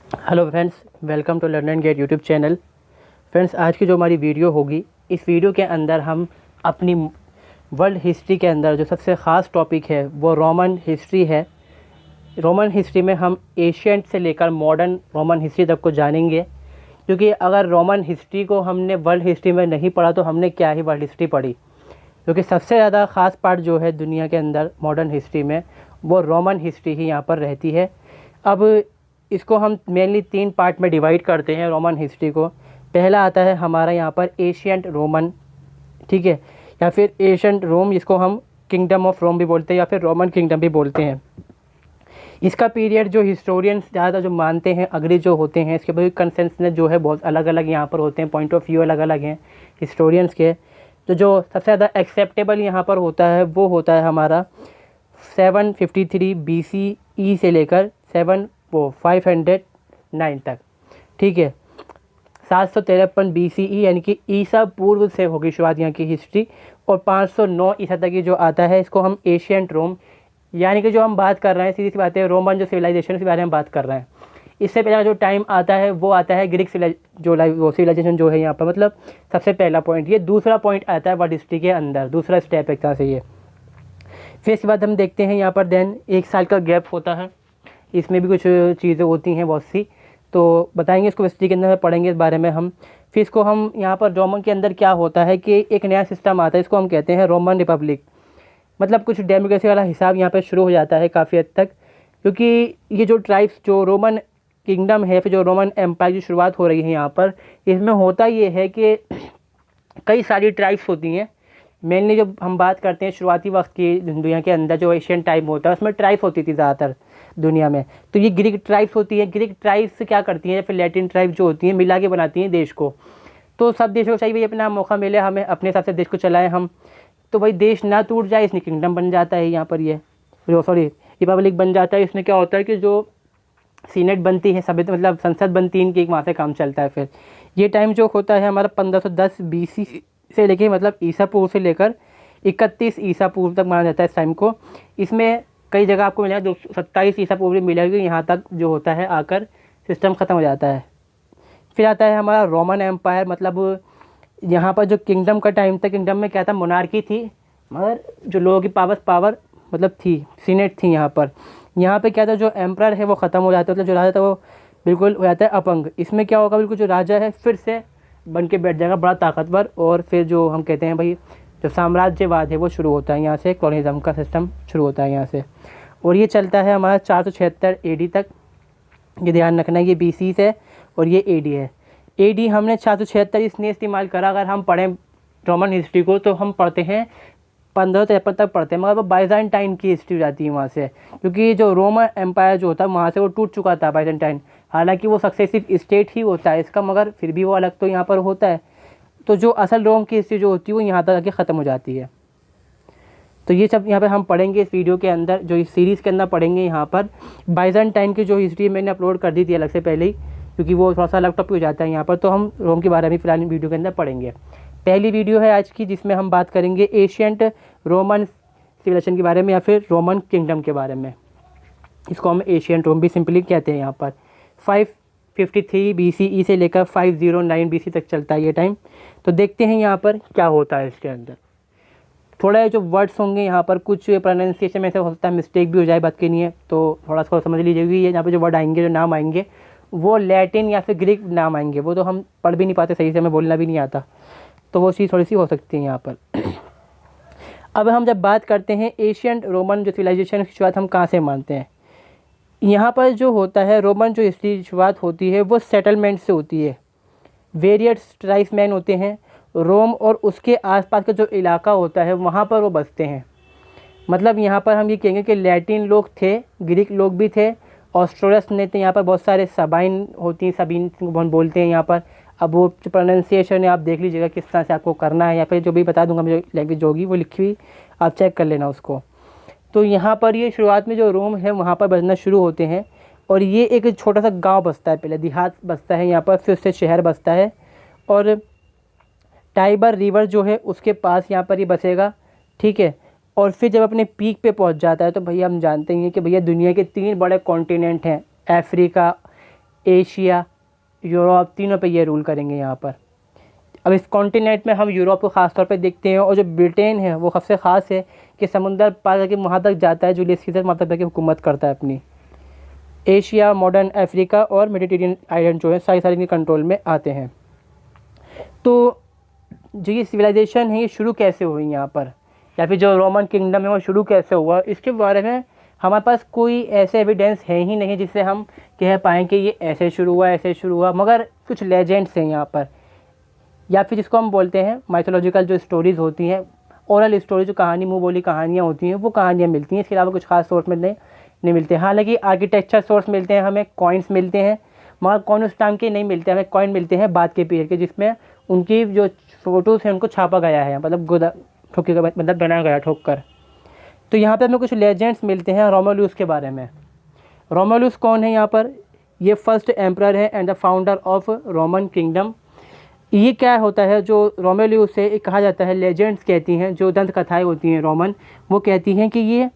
Hello friends, welcome to learn and get YouTube channel. Friends, आज की जो हमारी वीडियो होगी, इस वीडियो के अंदर हम अपनी वर्ल्ड हिस्ट्री के अंदर जो सबसे ख़ास टॉपिक है वो रोमन हिस्ट्री है। रोमन हिस्ट्री में हम एशियंट से लेकर मॉडर्न रोमन हिस्ट्री तक को जानेंगे, क्योंकि अगर रोमन हिस्ट्री को हमने वर्ल्ड हिस्ट्री में नहीं पढ़ा तो हमने क्या ही वर्ल्ड हिस्ट्री पढ़ी। क्योंकि सबसे ज़्यादा ख़ास पार्ट जो है दुनिया के अंदर मॉडर्न हिस्ट्री में, वो रोमन हिस्ट्री ही यहाँ पर रहती है। अब इसको हम मेनली 3 पार्ट में डिवाइड करते हैं रोमन हिस्ट्री को। पहला आता है हमारा यहाँ पर एशियंट रोमन, ठीक है, या फिर एशियंट रोम, जिसको हम किंगडम ऑफ रोम भी बोलते हैं या फिर रोमन किंगडम भी बोलते हैं। इसका पीरियड जो हिस्टोरियंस ज़्यादा जो मानते हैं, अग्री जो होते हैं, इसके बाद कंसेंसस जो है बहुत अलग अलग यहाँ पर होते हैं, पॉइंट ऑफ व्यू अलग अलग हैं हिस्टोरियंस के। तो जो सबसे ज़्यादा एक्सेप्टेबल यहाँ पर होता है वो होता है हमारा 753 BCE से लेकर 509 तक, ठीक है। 753 BCE यानी कि ईसा पूर्व से होगी शुरुआत यहाँ की हिस्ट्री, और 509 ईसा तक की जो आता है इसको हम एशियंट रोम, यानी कि जो हम बात कर रहे हैं सीधी सी बात है रोमन जो सिविलाइजेशन के बारे में बात कर रहे हैं। इससे पहला जो टाइम आता है वो आता है ग्रीक सिविलाइजेशन जो है यहाँ पर, मतलब सबसे पहला पॉइंट। ये दूसरा पॉइंट आता है वर्ल्ड हिस्ट्री के अंदर, दूसरा स्टेप एक तरह से ये। फिर इसके बाद हम देखते हैं यहाँ पर देन 1 साल का गैप होता है, इसमें भी कुछ चीज़ें होती हैं बहुत सी, तो बताएंगे इसको हिस्ट्री के अंदर पढ़ेंगे इस बारे में हम। फिर इसको हम यहाँ पर रोमन के अंदर क्या होता है कि एक नया सिस्टम आता है, इसको हम कहते हैं रोमन रिपब्लिक। मतलब कुछ डेमोक्रेसी वाला हिसाब यहाँ पर शुरू हो जाता है काफ़ी हद तक, क्योंकि ये जो ट्राइब्स, जो रोमन किंगडम है, फिर जो रोमन एम्पायर की शुरुआत हो रही है यहाँ पर, इसमें होता ये है कि कई सारी ट्राइब्स होती हैं। मेनली जब हम बात करते हैं शुरुआती वक्त की दुनिया के अंदर जो एशियन टाइम होता है उसमें ट्राइब्स होती थी ज़्यादातर दुनिया में। तो ये ग्रीक ट्राइब्स होती है। ग्रीक ट्राइब्स क्या करती हैं या फिर लैटिन ट्राइब्स जो होती हैं मिला के बनाती हैं देश को। तो सब देशों को चाहिए भाई अपना मौका मिले, हमें अपने हिसाब से देश को चलाएं हम। तो भाई देश ना टूट जाए, इसमें किंगडम बन जाता है यहाँ पर, ये रिपब्लिक बन जाता है। इसमें क्या होता है कि जो सीनेट बनती है, सभ्यता मतलब संसद बनती है इनकी, एक वहाँ से काम चलता है। फिर ये टाइम जो होता है हमारा 1510 BC से लेके, मतलब ईसा पूर्व से लेकर 31 ईसा पूर्व तक माना जाता है इस टाइम को। इसमें कई जगह आपको मिलेगा 227 ईसा पूर्व मिलेगी, यहाँ तक जो होता है आकर सिस्टम ख़त्म हो जाता है। फिर आता है हमारा रोमन एम्पायर, मतलब यहाँ पर जो किंगडम का टाइम था, किंगडम में क्या था, मोनार्की थी, मगर जो लोगों की पावर मतलब थी, सीनेट थी यहाँ पर। यहाँ पे क्या था, जो एम्परर है वो ख़त्म हो जाता है, मतलब जो राजा था वो बिल्कुल हो जाता है अपंग। इसमें क्या होगा, बिल्कुल जो राजा है फिर से बन के बैठ जाएगा बड़ा ताकतवर, और फिर जो हम कहते हैं भाई जो साम्राज्यवाद है वो शुरू होता है यहाँ से, कॉलोनिज्म का सिस्टम शुरू होता है यहाँ से। और ये चलता है हमारा 476 AD तक। ये ध्यान रखना है, ये BC है और ये AD है। AD हमने 476 इसने इस्तेमाल करा। अगर हम पढ़ें रोमन हिस्ट्री को तो हम पढ़ते हैं 1553 तक पढ़ते हैं, मगर वो बाइजेंटाइन की हिस्ट्री हो जाती है वहाँ से, क्योंकि जो रोमन एम्पायर जो होता है वहाँ से वो टूट चुका था बाइजेंटाइन। हालांकि वो सक्सेसिव स्टेट ही होता है इसका, मगर फिर भी वो अलग तो यहाँ पर होता है। तो जो असल रोम की हिस्ट्री जो होती है वो यहाँ तक आके ख़त्म हो जाती है। तो ये सब यहाँ पर हम पढ़ेंगे इस वीडियो के अंदर, जो इस सीरीज़ के अंदर पढ़ेंगे। यहाँ पर बाइजेंटाइन की जो हिस्ट्री मैंने अपलोड कर दी थी अलग से पहले ही, क्योंकि वो थोड़ा सा अलग टॉपिक हो जाता है यहाँ पर। तो हम रोम के बारे में फिलहाल वीडियो के अंदर पढ़ेंगे। पहली वीडियो है आज की जिसमें हम बात करेंगे एशियंट रोमन सिविलाइजेशन के बारे में या फिर रोमन किंगडम के बारे में। इसको हम एशियंट रोम भी सिंपली कहते हैं। यहाँ पर 553 BCE से लेकर 509 BC तक चलता है ये टाइम। तो देखते हैं यहाँ पर क्या होता है इसके अंदर। थोड़ा जो वर्ड्स होंगे यहाँ पर, कुछ प्रोनाउंसिएशन में से हो सकता है मिस्टेक भी हो जाए, बात की नहीं है, तो थोड़ा सा समझ लीजिएगा। ये यहाँ पर जो वर्ड आएंगे, जो नाम आएंगे, वो लैटिन या फिर ग्रीक नाम आएंगे, वो तो हम पढ़ भी नहीं पाते सही से, हमें बोलना भी नहीं आता, तो वो चीज़ थोड़ी सी हो सकती है यहाँ पर। अब हम जब बात करते हैं एशियंट रोमन जो सिविलाइजेशन की शुरुआत हम कहाँ से मानते हैं, यहाँ पर जो होता है रोमन जो हिस्ट्री शुरुआत होती है वो सेटलमेंट से होती है। वेरियस ट्राइब्समैन होते हैं रोम और उसके आसपास का जो इलाका होता है वहाँ पर वो बसते हैं। मतलब यहाँ पर हम ये कहेंगे कि लैटिन लोग थे, ग्रीक लोग भी थे, ऑस्ट्रोलस ने थे, यहाँ पर बहुत सारे सबाइन होती हैं, सबीन बोलते हैं यहाँ पर। अब वो जो प्रोनाउंसिएशन है आप देख लीजिएगा किस तरह से आपको करना है, या फिर जो भी बता दूंगा मैं, जो लैंग्वेज होगी वो लिखी हुई आप चेक कर लेना उसको। तो यहाँ पर ये शुरुआत में जो रोम है वहाँ पर बसना शुरू होते हैं, और ये एक छोटा सा गांव बसता है, पहले देहात बसता है यहाँ पर, फिर उससे शहर बसता है, और टाइबर रिवर जो है उसके पास यहाँ पर ये बसेगा, ठीक है। और फिर जब अपने पीक पे पहुँच जाता है तो भैया हम जानते हैं कि भैया दुनिया के 3 बड़े कॉन्टिनेंट हैं, अफ्रीका, एशिया, यूरोप, तीनों पे ये रूल करेंगे यहाँ पर। अब इस कॉन्टिनेंट में हम यूरोप को ख़ास तौर पे देखते हैं, और जो ब्रिटेन है वो सबसे ख़ास है कि समुंदर पार करके वहाँ तक जाता है, जूलियस सीज़र वहाँ तक हुकूमत करता है अपनी। एशिया, मॉडर्न अफ्रीका और मेडिटेरियन आइलैंड जो है सारी इनके कंट्रोल में आते हैं। तो जो ये सिविलाइजेशन है ये शुरू कैसे हुई यहाँ पर, या फिर जो रोमन किंगडम है वो शुरू कैसे हुआ, इसके बारे में हमारे पास कोई ऐसे एविडेंस है ही नहीं जिससे हम कह पाएँ कि ये ऐसे शुरू हुआ, ऐसे शुरू हुआ। मगर कुछ लेजेंड्स हैं यहाँ पर, या फिर जिसको हम बोलते हैं माइथोलॉजिकल जो स्टोरीज़ होती हैं, ओरल स्टोरी, जो कहानी, मुँह बोली कहानियाँ होती हैं, वो कहानियाँ मिलती हैं। इसके अलावा कुछ खास सोर्स में नहीं मिलते। हालांकि आर्किटेक्चर सोर्स मिलते हैं, हमें कॉइन्स मिलते हैं, मगर कॉइन उस टाइम के नहीं मिलते, हमें कॉइन मिलते हैं बाद के पीरियड के, जिसमें उनकी जो फ़ोटोज़ हैं उनको छापा गया है, मतलब गोदा ठोक के, मतलब बनाया गया ठोक कर। तो यहाँ पे हमें कुछ लेजेंड्स मिलते हैं रोमुलस के बारे में। रोमुलस कौन है यहाँ पर? ये फर्स्ट एम्परर है and the founder of Roman kingdom. ये क्या होता है, जो रोमुलस से कहा जाता है, लेजेंड्स कहती हैं, जो दंत कथाएँ होती हैं रोमन, वो कहती हैं कि ये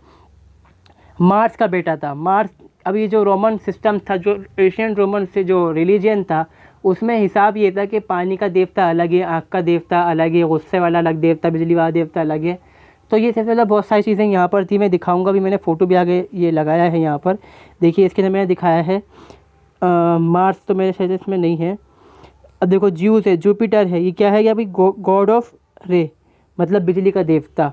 मार्स का बेटा था। मार्स, अभी जो रोमन सिस्टम था, जो एशियन रोमन से जो रिलीजन था, उसमें हिसाब ये था कि पानी का देवता अलग है, आग का देवता अलग है, गुस्से वाला अलग देवता, बिजली वाला देवता अलग है। तो ये सबसे पहले बहुत सारी चीज़ें यहाँ पर थी, मैं दिखाऊंगा भी, मैंने फ़ोटो भी आगे ये लगाया है यहाँ पर, देखिए इसके अंदर मैंने दिखाया है। मार्स तो मेरे शायद इसमें नहीं है। अब देखो ज्यूस है, जुपिटर है, ये क्या है, या भाई गॉड ऑफ रे, मतलब बिजली का देवता।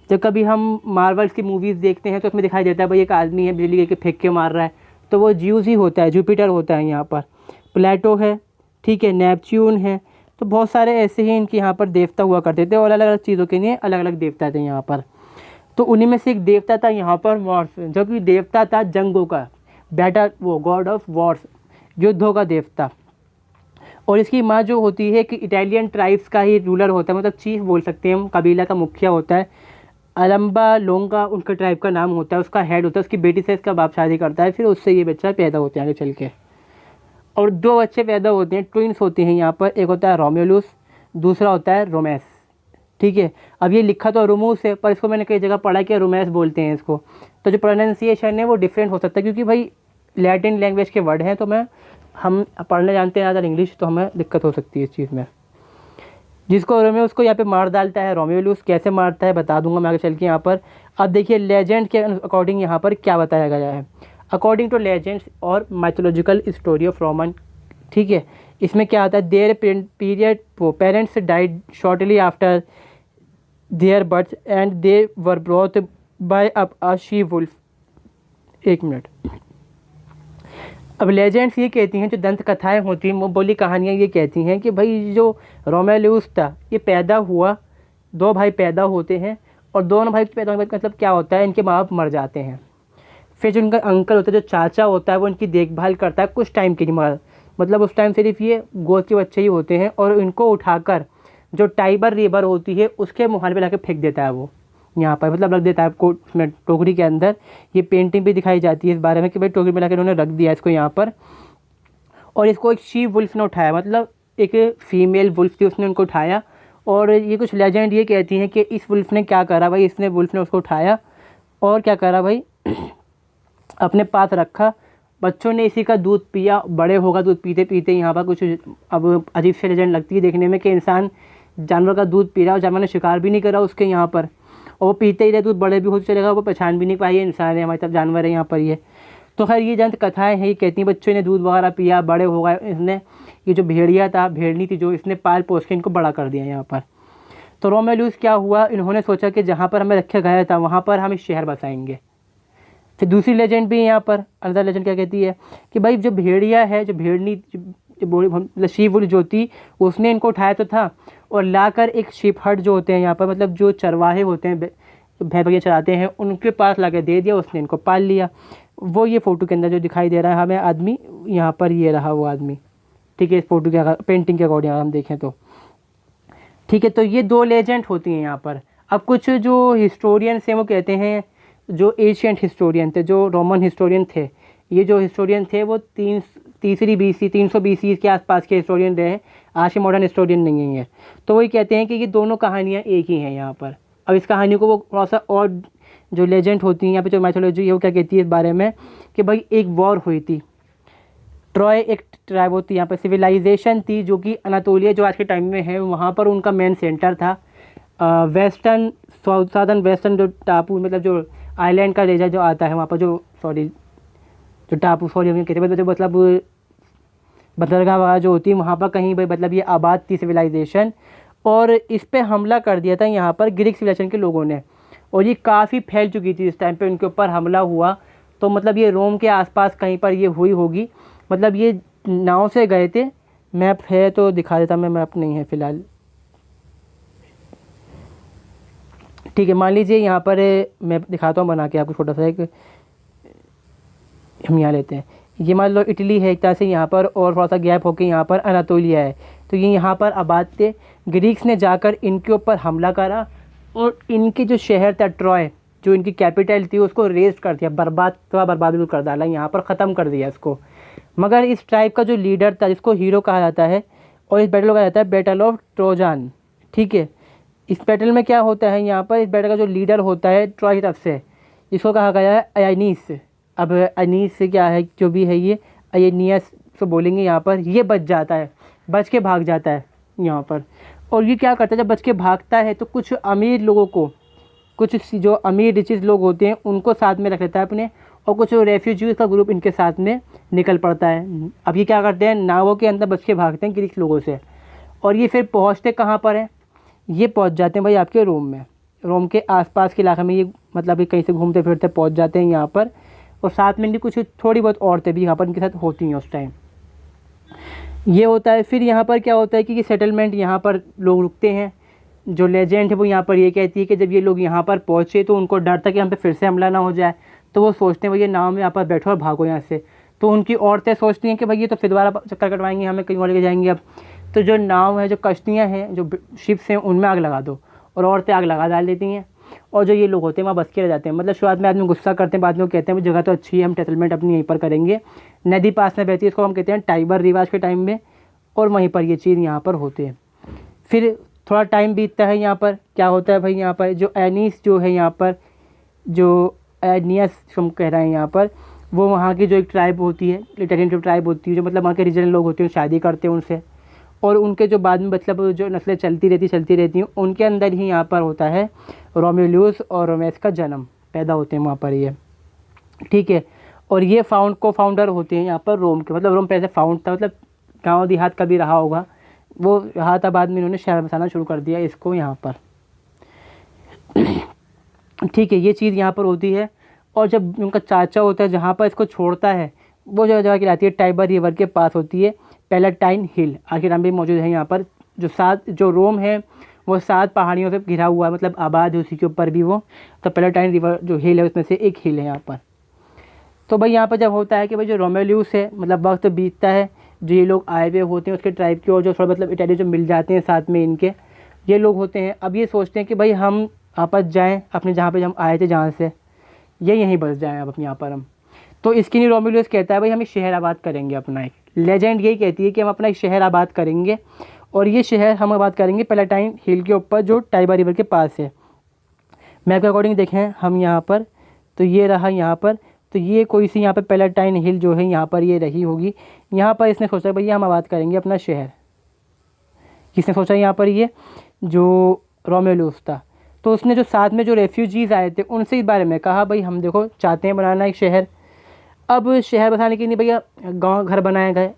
जब कभी हम मार्वल्स की मूवीज़ देखते हैं तो उसमें दिखाई देता है भाई एक आदमी है बिजली के फेंक के मार रहा है, तो वो ज्यूस ही होता है, जुपिटर होता है यहाँ पर। प्लेटो है, ठीक है, नेपच्यून है। तो बहुत सारे ऐसे ही इनके यहाँ पर देवता हुआ करते थे, और अलग अलग चीज़ों के लिए अलग अलग देवता थे यहाँ पर। तो उन्हीं में से एक देवता था यहाँ पर मार्स, जो कि देवता था जंगों का, बैटर, वो गॉड ऑफ वॉर्स, युद्धों का देवता। और इसकी माँ जो होती है कि इटालियन ट्राइब्स का ही रूलर होता है, मतलब चीफ बोल सकते हैं हम, कबीला का मुखिया होता है। अलम्बा लोंगा उनका ट्राइब का नाम होता है, उसका हेड होता है, उसकी बेटी से इसका बाप शादी करता है, फिर उससे ये बच्चा पैदा होते हैं आगे चल के। और दो बच्चे पैदा होते हैं, ट्विंस होते हैं यहाँ पर, एक होता है रोमुलस, दूसरा होता है रोमेस, ठीक है। अब ये लिखा तो रोमूस है, पर इसको मैंने कई जगह पढ़ा कि रोमेस बोलते हैं इसको। तो जो प्रोनाउंसिएशन है वो डिफरेंट हो सकता है, क्योंकि भाई लैटिन लैंग्वेज के वर्ड हैं, तो हम पढ़ने जानते हैं ज़्यादा इंग्लिश, तो हमें दिक्कत हो सकती है इस चीज़ में। जिसको रोमियो उसको यहाँ पे मार डालता है, रोमुलस कैसे मारता है बता दूंगा मैं आगे चल के यहाँ पर। अब देखिए लेजेंड के अकॉर्डिंग यहाँ पर क्या बताया गया है। अकॉर्डिंग टू लेजेंड्स और माइथोलॉजिकल स्टोरी ऑफ रोमन, ठीक है, इसमें क्या आता है, their period parents died shortly after their birth and they were brought by up a she wolf. एक मिनट। अब लेजेंड्स ये कहती हैं, जो दंत कथाएँ होती हैं, वो बोली कहानियाँ ये कहती हैं कि भाई जो रोमुलस था ये पैदा हुआ, दो भाई पैदा होते हैं, और दोनों भाई पैदा होने के बाद मतलब क्या होता है, इनके माँ बाप मर जाते हैं। फिर जो इनका अंकल होता है, जो चाचा होता है, वो इनकी देखभाल करता है कुछ टाइम के लिए, मतलब उस टाइम सिर्फ ये गोद के बच्चे ही होते हैं, और इनको उठाकर जो टाइबर रिवर होती है उसके मुहाने पे लाके फेंक देता है वो यहाँ पर, मतलब रख देता है आपको उसमें टोकरी के अंदर। ये पेंटिंग भी दिखाई जाती है इस बारे में कि भाई टोकरी में लाकर उन्होंने रख दिया इसको यहाँ पर, और इसको एक शी वुल्फ ने उठाया, मतलब एक फीमेल वुल्फ थी, उसने उनको उठाया। और ये कुछ लेजेंड ये कहती हैं कि इस वुल्फ ने क्या करा भाई, इसने वुल्फ ने उसको उठाया और क्या करा भाई अपने पास रखा, बच्चों ने इसी का दूध पिया, बड़े होगा दूध पीते पीते। यहाँ पर कुछ अब अजीब से लेजेंड लगती है देखने में कि इंसान जानवर का दूध पी रहा है और जानवर ने शिकार भी नहीं करा उसके यहाँ पर, और वो पीते ही रहे दूध, बड़े भी होते चलेगा, वो पहचान भी नहीं पाई है इंसान है हमारे तब जानवर है यहाँ पर ये। तो खैर ये जंत कथाएं हैं, ये कहती हैं बच्चों ने दूध वगैरह पिया, बड़े हो गए, इसने ये जो भेड़िया था, भेड़नी थी जो, इसने पाल पोस के इनको बड़ा कर दिया यहाँ पर। तो रोमुलस क्या हुआ, इन्होंने सोचा कि जहाँ पर हमें रखा गया था वहाँ पर हम इस शहर बसाएंगे। फिर दूसरी लेजेंड भी यहाँ पर, अनदर लेजेंड क्या कहती है कि भाई जो भेड़िया है, जो भेड़नी शी वुल्फ जो थी, उसने इनको उठाया तो था और लाकर एक शीप हट जो होते हैं यहाँ पर, मतलब जो चरवाहे होते हैं भैंस बकरियाँ चराते हैं, उनके पास लाके दे दिया, उसने इनको पाल लिया। वो ये फ़ोटो के अंदर जो दिखाई दे रहा है हमें आदमी, यहाँ पर ये रहा वो आदमी, ठीक है, इस फोटो के पेंटिंग के अकॉर्डिंग हम देखें तो, ठीक है। तो ये दो लेजेंड होती हैं यहाँ पर। अब कुछ जो हिस्टोरियंस हैं वो कहते हैं, जो एशियंट हिस्टोरियन थे, जो रोमन हिस्टोरियन थे, ये जो हिस्टोरियन थे वो तीसरी BC 300 BC के आसपास के हिस्टोरियन रहे, आज के मॉडर्न हिस्टोरियन नहीं है। तो वही कहते हैं कि ये दोनों कहानियाँ एक ही हैं यहाँ पर। अब इस कहानी को वो थोड़ा सा और जो लेजेंड होती हैं यहाँ पे, जो मैथोलॉजी है वो क्या कहती है इस बारे में कि भाई एक वॉर हुई थी ट्रॉय एक ट्राइब होती है, यहाँ पर सिविलाइजेशन थी जो कि अनातोलिया जो आज के टाइम में है वहाँ पर उनका मेन सेंटर था। वेस्टर्न साउदर्न वेस्टर्न जो टापू मतलब जो आइलैंड का एरिया जो आता है वहाँ पर जो टापू कहते हैं मतलब बंदरगाह वगैरह जो होती है वहाँ पर कहीं भाई मतलब ये आबाद थी सिविलाइजेशन। और इस पे हमला कर दिया था यहाँ पर ग्रीक सिविलाइजेशन के लोगों ने, और ये काफ़ी फैल चुकी थी इस टाइम पे उनके ऊपर हमला हुआ। तो मतलब ये रोम के आसपास कहीं पर ये हुई होगी, मतलब ये नाव से गए थे। मैप है तो दिखा देता मैं, मैप नहीं है फ़िलहाल। ठीक है, मान लीजिए यहाँ पर मैं दिखाता हूँ बना के आपको छोटा सा एक, हम यहाँ लेते हैं। ये मान लो इटली है एक तरह से यहाँ पर, और थोड़ा सा गैप होकर यहाँ पर अनातोलिया है। तो ये यहाँ पर आबाद थे। ग्रीक्स ने जाकर इनके ऊपर हमला करा और इनके जो शहर था ट्रॉय जो इनकी कैपिटल थी उसको रेस्ट कर दिया, बर्बाद बिल्कुल कर डाला, यहाँ पर ख़त्म कर दिया इसको। मगर इस ट्राइब का जो लीडर था जिसको हीरो कहा जाता है, और इस बैटल को कहा जाता है बैटल ऑफ ट्रोजान। ठीक है, इस बैटल में क्या होता है यहाँ पर, इस बैटल का जो लीडर होता है ट्रॉय की तरफ से, इसको कहा गया है अयनीस। अब अयनीस से क्या है जो भी है ये अयनियस तो बोलेंगे यहाँ पर, ये बच जाता है, बच के भाग जाता है यहाँ पर। और ये क्या करता है, जब बच के भागता है तो कुछ अमीर लोगों को, कुछ जो अमीर रिचेस लोग होते हैं उनको साथ में रख लेता है अपने, और कुछ रेफ्यूजीज का ग्रुप इनके साथ में निकल पड़ता है। अब ये क्या करते हैं, नावों के अंदर बच के भागते हैं ग्रीक लोगों से, और ये फिर पहुँचते कहाँ पर हैं, ये पहुँच जाते हैं भाई आपके रोम में, रोम के आसपास के इलाके में ये मतलब कहीं से घूमते फिरते पहुँच जाते हैं यहाँ पर। और साथ में इनकी कुछ थोड़ी बहुत औरतें भी यहाँ पर इनके साथ होती हैं उस टाइम। ये होता है। फिर यहाँ पर क्या होता है कि सेटलमेंट यहाँ पर लोग रुकते हैं। जो लेजेंड है वो यहाँ पर ये कहती है कि जब ये लोग यहाँ पर पहुँचे तो उनको डर था कि हम पे फिर से हमला ना हो जाए, तो वो सोचते हैं भैया नाव में यहाँ पर बैठो और भागो यहाँ से। तो उनकी औरतें सोचती हैं कि भाई ये तो फिर दोबारा चक्कर कटवाएंगे, हमें कहीं और लेके जाएंगे। अब तो जो नाव है, जो कश्तियाँ हैं, जो शिप्स हैं, उनमें आग लगा दो, और औरतें आग लगा डाल देती हैं। और जो ये लोग होते हैं वहाँ बस के रह जाते हैं। मतलब शुरुआत में आदमी गुस्सा करते हैं, बाद में वो कहते हैं वो जगह तो अच्छी है, हम सेटलमेंट अपनी यहीं पर करेंगे। नदी पास में बहती है, इसको हम कहते हैं टाइबर रिवाज के टाइम में, और वहीं पर ये चीज़ यहाँ पर होती है। फिर थोड़ा टाइम बीतता है, यहाँ पर क्या होता है भाई, यहाँ पर जो एनीस जो है, यहाँ पर जो एनियस हम कह रहे हैं यहाँ पर, वो वहाँ की जो एक ट्राइब होती है, इटालियन जो ट्राइब होती है, जो मतलब वहाँ के रीजनल लोग होते हैं, शादी करते हैं उनसे, और उनके जो बाद में मतलब जो नस्लें चलती रहती हैं, उनके अंदर ही यहाँ पर होता है रोमेलियस और रोमेस का जन्म पैदा होते हैं वहाँ पर ये। ठीक है, और ये फाउंडर होते हैं यहाँ पर रोम के। मतलब रोम पहले फाउंड था, मतलब गाँव देहात का भी रहा होगा, वो रहा था, बाद में इन्होंने शहर बसाना शुरू कर दिया इसको यहाँ पर। ठीक है, ये चीज़ यहाँ पर होती है। और जब उनका चाचा होता है जहाँ पर इसको छोड़ता है, वो जगह कहलाती है टाइबर रिवर के पास होती है, पैलेटाइन हिल, आज के नाम भी मौजूद है यहाँ पर। जो रोम है वो 7 पहाड़ियों से घिरा हुआ है, मतलब आबाद है उसी के ऊपर भी वो। तो पैलेटाइन रिवर जो हिल है उसमें से एक हिल है यहाँ पर। तो भाई यहाँ पर जब होता है कि भाई जो रोमेलियस है, मतलब वक्त बीतता है, जो ये लोग आए हुए होते हैं उसके ट्राइब के, और जो थोड़ा मतलब इटाली जो मिल जाते हैं साथ में इनके, ये लोग होते हैं। अब ये सोचते हैं कि भाई हम वापस जाएँ अपने जहाँ पर हम आए थे, जहाँ से ये यहीं बस जाएँ अब अपने यहाँ पर हम। तो इसके लिए रोमेलियस कहता है भाई हम एक शहर आबाद करेंगे अपना। एक लेजेंड यही कहती है कि हम अपना एक शहर आबाद करेंगे, और ये शहर हम आबाद करेंगे पैलेटाइन हिल के ऊपर जो टाइबर रिवर के पास है। मैप के अकॉर्डिंग देखें हम यहाँ पर, तो ये रहा यहाँ पर, तो ये कोई सी यहाँ पर पैलेटाइन हिल जो है यहाँ पर ये रही होगी। यहाँ पर इसने सोचा भैया हम आबाद करेंगे अपना शहर। किसने सोचा यहाँ पर, ये जो रोमेलियस था। तो उसने जो साथ में जो रेफ्यूजीज़ आए थे उनसे इस बारे में कहा भाई हम देखो चाहते हैं बनाना एक शहर। अब शहर बसाने के लिए भैया गांव घर बनाए गए,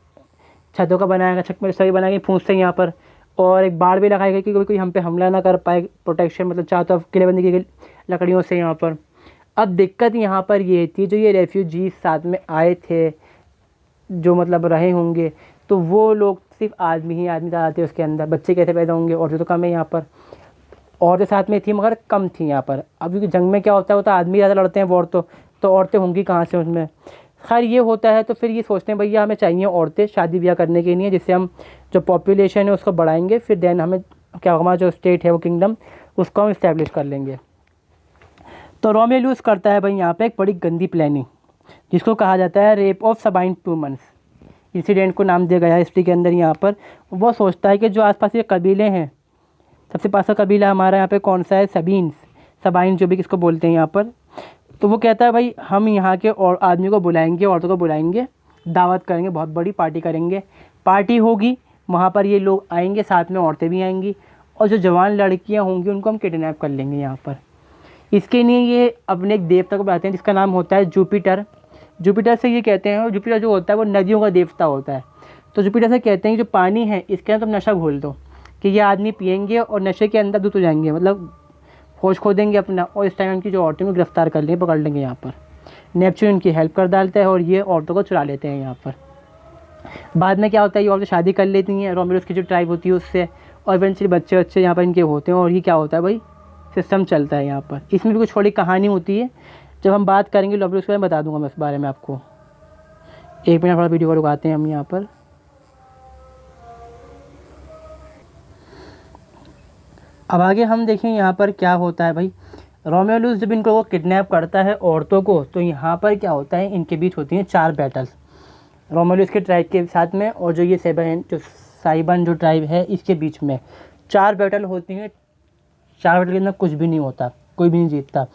छतों का बनाया गया, छत में सभी बनाए गए फूंस से यहाँ पर, और एक बाड़ भी लगाई गई कि कोई हम पे हमला ना कर पाए, प्रोटेक्शन मतलब चारों तरफ किलेबंदी की गई लकड़ियों से यहाँ पर। अब दिक्कत यहाँ पर ये थी, जो ये रेफ्यूजीज साथ में आए थे, जो मतलब रहे होंगे, तो वो लोग सिर्फ आदमी ज़्यादा थे उसके अंदर, बच्चे कैसे पैदा होंगे, औरतें तो कम है यहाँ पर। औरतें साथ में थी मगर कम थी यहाँ पर। अब क्योंकि जंग में क्या होता है, वो तो आदमी ज़्यादा लड़ते हैं वॉर, तो औरतें होंगी कहाँ से उसमें। खैर ये होता है, तो फिर ये सोचते हैं भैया हमें चाहिए औरतें शादी ब्याह करने के लिए, जिससे हम जो पॉपुलेशन है उसको बढ़ाएंगे, फिर देन हमें क्या हमारा जो स्टेट है वो किंगडम उसको हम इस्टेब्लिश कर लेंगे। तो रोमेलियस करता है भाई यहाँ पे एक बड़ी गंदी प्लानिंग, जिसको कहा जाता है rape of Sabine womens. Incident को नाम दिया गया है हिस्ट्री के अंदर यहाँ पर। वो सोचता है कि जो आसपास के कबीले हैं, सबसे पास का कबीला हमारा यहाँ पे कौन सा है, सबाइन जो भी किसको बोलते हैं यहाँ पर। तो वो कहता है भाई हम यहाँ के और आदमी को बुलाएंगे, औरतों को बुलाएंगे, दावत करेंगे, बहुत बड़ी पार्टी करेंगे, पार्टी होगी वहाँ पर, ये लोग आएंगे, साथ में औरतें भी आएंगी और जो जवान लड़कियाँ होंगी उनको हम किडनैप कर लेंगे यहाँ पर। इसके लिए ये अपने एक देवता को बुलाते हैं जिसका नाम होता है जुपिटर। जुपिटर से ये कहते हैं, और जुपिटर जो होता है वो नदियों का देवता होता है, तो जुपिटर से कहते हैं कि जो पानी है इसके अंदर तुम नशा घोल दो कि ये आदमी पियेंगे और नशे के अंदर धुत हो जाएंगे, मतलब होश खो देंगे अपना, और इस टाइम उनकी जो औरतें को गिरफ्तार कर लेंगे, पकड़ लेंगे यहाँ पर। नेपच्यून उनकी हेल्प कर डालता है और ये औरतों को चुरा लेते हैं यहाँ पर। बाद में क्या होता है, ये औरतें शादी कर लेती हैं रोमियोस की जो ट्राइब होती है उससे, और इवेंचुअली बच्चे बच्चे यहाँ पर इनके होते हैं, और ये क्या होता है भाई, सिस्टम चलता है यहाँ पर। इसमें भी कुछ थोड़ी कहानी होती है, जब हम बात करेंगे रोमियोस के बारे में बता दूंगा मैं इस बारे में आपको। एक मिनट थोड़ा वीडियो को रुकाते हैं हम यहाँ पर। अब आगे हम देखें यहाँ पर क्या होता है भाई। रोमियोलूस जब इनको किडनैप करता है औरतों को, तो यहाँ पर क्या होता है, इनके बीच होती हैं 4 बैटल्स रोमियोलूस के ट्राइब के साथ में, और जो ये साइबन जो ट्राइब है इसके बीच में 4 बैटल होती हैं। 4 बैटल के अंदर कुछ भी नहीं होता, कोई भी नहीं जीतता।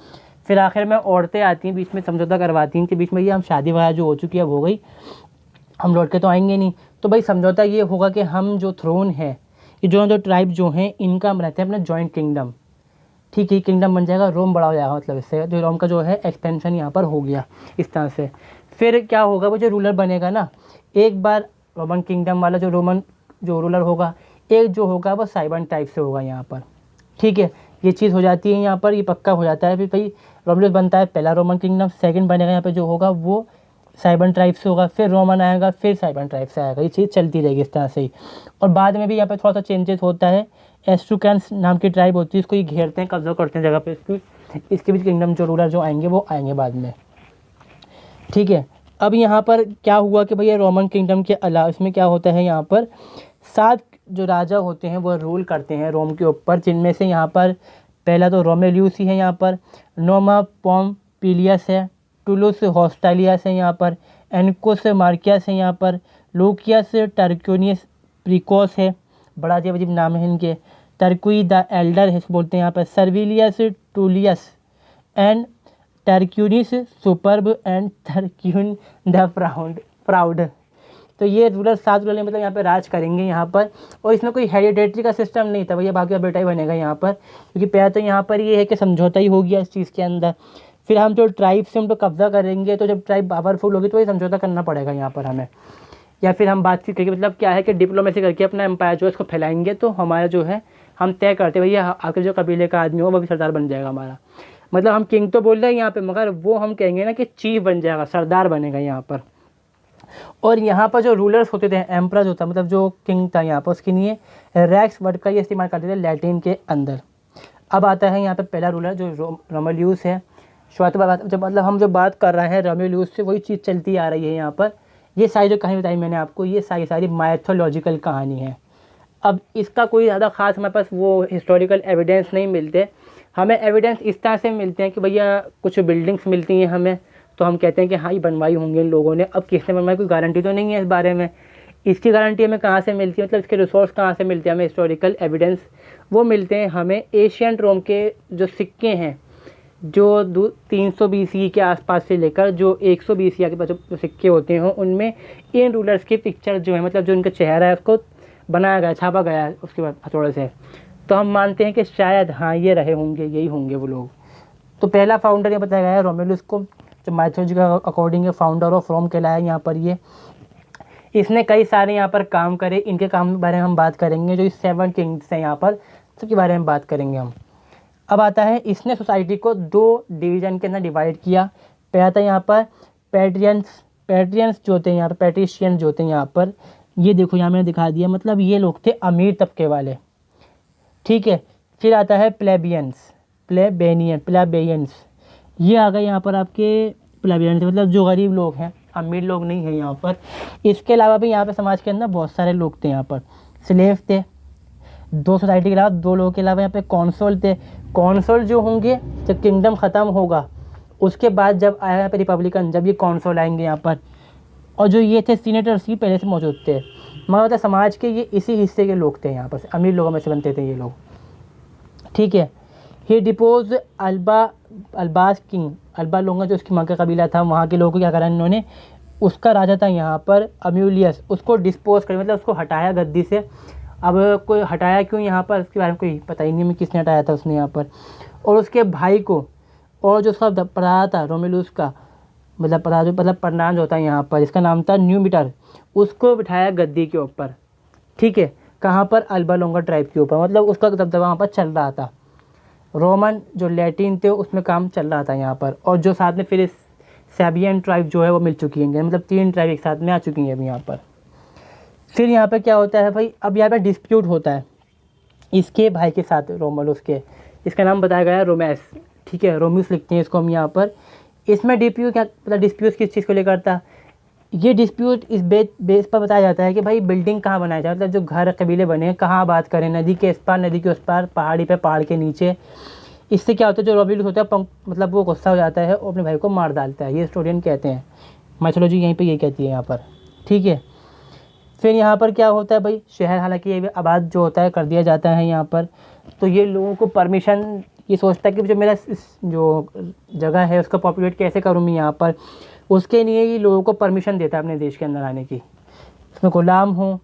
फिर आखिर में औरतें आती हैं बीच में, समझौता करवाती हैं इनके बीच में, ये हम शादी वगैरह जो हो चुकी है अब हो गई, हम लौट के तो आएंगे नहीं, तो भाई समझौता ये होगा कि हम जो थ्रोन है, ये जो ट्राइब जो हैं इनका हम रहते हैं अपना जॉइंट किंगडम, ठीक है, किंगडम बन जाएगा, रोम बड़ा हो जाएगा, मतलब इससे जो रोम का जो है एक्सपेंशन यहाँ पर हो गया इस तरह से। फिर क्या होगा, वो जो रूलर बनेगा ना, एक बार रोमन किंगडम वाला जो रोमन जो रूलर होगा, एक जो होगा वो साइबन टाइप से होगा यहाँ पर, ठीक है, ये चीज़ हो जाती है यहाँ पर, ये पक्का हो जाता है। फिर भाई रोमियोलस बनता है पहला रोमन किंगडम, सेकंड बनेगा यहाँ पे जो होगा वो साइबन ट्राइब से होगा, फिर रोमन आएगा, फिर साइबन ट्राइब से आएगा, ये चीज़ चलती रहेगी इस तरह से ही। और बाद में भी यहाँ पे थोड़ा सा चेंजेस होता है, एस्ट्रुकैंस नाम की ट्राइब होती है, इसको ये घेरते हैं, कब्जा करते हैं जगह पे इसके बीच किंगडम जो रूलर जो आएंगे वो आएंगे बाद में, ठीक है। अब यहाँ पर क्या हुआ कि भैया रोमन किंगडम के अलावा इसमें क्या होता है, यहाँ पर 7 जो राजा होते हैं वो रूल करते हैं रोम के ऊपर, जिनमें से यहाँ पर पहला तो रोमेलियस ही है, यहाँ पर नोमा पोम्पिलियस है, टुलुस हॉस्टालियस है यहाँ पर, एनकोस मार्कियस है यहाँ पर, लूकियस टर्क्यूनियस प्रिकोस है, बड़ा अजीब अजीब नाम है इनके, टर्कुई द एल्डर है बोलते हैं यहाँ पर, Servius Tullius and Tarquinius Superb and Tarquin the proud. तो ये रूलर 7 रूलर मतलब यहाँ पे राज करेंगे यहाँ पर, और इसमें कोई हेरिडेटरी का सिस्टम नहीं था भैया, बाकी का बेटा ही बनेगा यहाँ पर, क्योंकि पहले तो यहाँ पर ये है कि समझौता ही हो गया इस चीज़ के अंदर। फिर हम जो ट्राइब से हम तो कब्जा करेंगे, तो जब ट्राइब पावरफुल होगी तो ये समझौता करना पड़ेगा यहाँ पर हमें, या फिर हम बातचीत करके, मतलब क्या है कि डिप्लोमेसी करके अपना एम्पायर जो है इसको फैलाएंगे, तो हमारा जो है हम तय करते भैया आखिर जो कबीले का आदमी हो वो भी सरदार बन जाएगा हमारा, मतलब हम किंग तो बोल रहे हैं यहाँ पे, मगर वो हम कहेंगे ना कि चीफ बन जाएगा, सरदार बनेगा यहाँ पर। और यहाँ पर जो रूलर्स होते थे, एम्परर होता मतलब जो किंग था यहाँ पर, उसके लिए रैक्स वर्ड का ये इस्तेमाल करते थे लैटिन के अंदर। अब आता है यहाँ पे पहला रूलर जो रोमेलियस है। शुरुआत जब मतलब हम जो बात कर रहे हैं रोमेलियस से, वही चीज़ चलती आ रही है यहाँ पर। ये सारी जो कहानी बताई मैंने आपको, ये सारी माइथोलॉजिकल कहानी है। अब इसका कोई ज़्यादा ख़ास हमारे पास वो हिस्टोरिकल एविडेंस नहीं मिलते, हमें एविडेंस इस तरह से मिलते हैं कि भैया कुछ बिल्डिंग्स मिलती हैं हमें, तो हम कहते हैं कि हाँ ये बनवाई होंगे इन लोगों ने। अब किसने बनवाई कोई गारंटी तो नहीं है इस बारे में, इसकी गारंटी हमें कहाँ से मिलती है, मतलब इसके रिसोर्स कहाँ से मिलते हैं हमें, हिस्टोरिकल एविडेंस वो मिलते हैं हमें एशियंट रोम के जो सिक्के हैं, जो 300 BCE के आसपास से लेकर जो 100 BCE के पास जो सिक्के होते हैं, उनमें इन रूलर्स की पिक्चर जो है, मतलब जो उनका चेहरा है उसको बनाया गया, छापा गया है उसके बाद हथौड़े से। तो हम मानते हैं कि शायद हाँ ये रहे होंगे, यही होंगे वो लोग। तो पहला फाउंडर ये बताया गया है रोमेलियस को, जो माइथोलॉजी का अकॉर्डिंग फाउंडर ऑफ रोम कहलाया यहाँ पर ये। इसने कई सारे यहाँ पर काम करे, इनके काम के बारे में हम बात करेंगे। जो 7 किंग्स हैं यहाँ पर, सबके बारे में बात करेंगे हम। अब आता है इसने सोसाइटी को 2 डिवीज़न के अंदर डिवाइड किया। पहला था यहाँ पर पैट्रियंस जो होते हैं यहाँ पर, पैट्रिशियन जो होते हैं यहाँ पर, ये देखो यहाँ मैंने दिखा दिया, मतलब ये लोग थे अमीर तबके वाले, ठीक है। फिर आता है प्लेबेयंस, ये आ गए यहाँ पर आपके प्लेबेयंस, मतलब जो गरीब लोग हैं, अमीर लोग नहीं हैं यहाँ पर। इसके अलावा भी यहाँ पे समाज के अंदर बहुत सारे लोग थे यहाँ पर। स्लेव थे 2 सोसाइटी के अलावा, 2 लोगों के अलावा यहाँ पे कॉन्सुल थे। कॉन्सुल जो होंगे जब किंगडम ख़त्म होगा उसके बाद, जब आया यहाँ पे रिपब्लिकन, जब ये कॉन्सुल आएंगे यहाँ पर, और जो ये थे सीनेटर्स ही पहले से मौजूद थे, मगर मतलब समाज के ये इसी हिस्से के लोग थे यहाँ पर, अमीर लोगों में से बनते थे ये लोग, ठीक है। ही डिपोज अल्बास किंग, अल्बा लोग जो उसकी माँ का कबीला था, वहाँ के लोगों को क्या करा इन्होंने, उसका राजा था यहाँ पर अम्यूलियस, उसको डिस्पोज कर मतलब उसको हटाया गद्दी से। अब कोई हटाया क्यों यहाँ पर, उसके बारे में कोई पता ही नहीं हमें किसने हटाया था उसने यहाँ पर। और उसके भाई को, और जो उसका पढ़ाया था रोमिलुस का, मतलब प्रधान जो होता है यहाँ पर, जिसका नाम था न्यूमिटर, उसको बिठाया गद्दी के ऊपर। ठीक है, कहाँ पर, अल्बा लोंगा ट्राइब के ऊपर, मतलब उसका दबदबा वहाँ पर चल रहा था। रोमन जो लैटिन थे उसमें काम चल रहा था यहाँ पर। और जो साथ में फिर सैबियन ट्राइब जो है वो मिल चुकी है, मतलब 3 ट्राइब एक साथ में आ चुकी हैं अभी यहाँ पर। फिर यहाँ पर क्या होता है भाई, अब यहाँ पर डिस्प्यूट होता है इसके भाई के साथ, रोमुलस के, इसका नाम बताया गया है रोमैस। ठीक है, रोम्यूस लिखते हैं इसको हम यहाँ पर। इसमें डिस्प्यूट क्या, मतलब डिस्प्यूट किस चीज़ को लेकर था, ये डिस्प्यूट इस बेस पर बताया जाता है कि भाई बिल्डिंग कहाँ बनाया जाए, मतलब जो घर कबीले बने हैं कहाँ बात करें, नदी के इस पार, नदी के उस पार, पहाड़ी पे, पहाड़ के नीचे। इससे क्या होता है, जो रोमिलस होता है मतलब वो गुस्सा हो जाता है और अपने भाई को मार डालता है, ये हिस्टोरियन कहते हैं, माइथोलॉजी यहीं पे ये कहती है यहाँ पर। ठीक है, फिर यहाँ पर क्या होता है भाई, शहर हालांकि ये आबाद जो होता है कर दिया जाता है यहाँ पर। तो ये लोगों को परमिशन, ये सोचता है कि जो मेरा जो जगह है उसको पॉपुलेट कैसे करूँ मैं यहाँ पर, उसके लिए ये लोगों को परमिशन देता है अपने देश के अंदर आने की। उसमें गुलाम हो,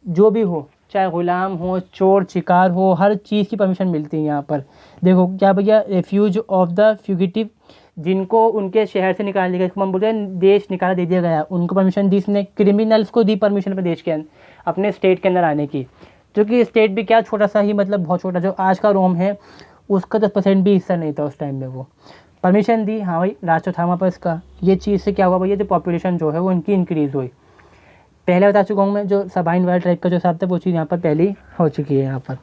जो भी हो, चाहे गुलाम हो, चोर चिकार हो, हर चीज़ की परमिशन मिलती है यहाँ पर। देखो क्या भैया, रेफ्यूज ऑफ द फ्यूगिटिव, जिनको उनके शहर से निकाल दिया गया, हम बोलते हैं देश निकाला दे दिया गया, उनको परमिशन दी इसने। क्रिमिनल्स को दी परमिशन अपने देश के अंदर, अपने स्टेट के अंदर आने की, जो कि स्टेट भी क्या छोटा सा ही, मतलब बहुत छोटा, जो आज का रोम है उसका 10% भी हिस्सा नहीं था उस टाइम में। वो परमिशन दी, हाँ भाई राज तो था वहाँ पर इसका। ये चीज़ से क्या हुआ भैया, जो पॉपुलेशन जो है वो इनकी इंक्रीज़ हुई। पहले बता चुका हूँ मैं, जो सबाइन वाइल्ड टाइप का जो हिसाब था वो चीज़ यहाँ पर पहले हो चुकी है। यहाँ पर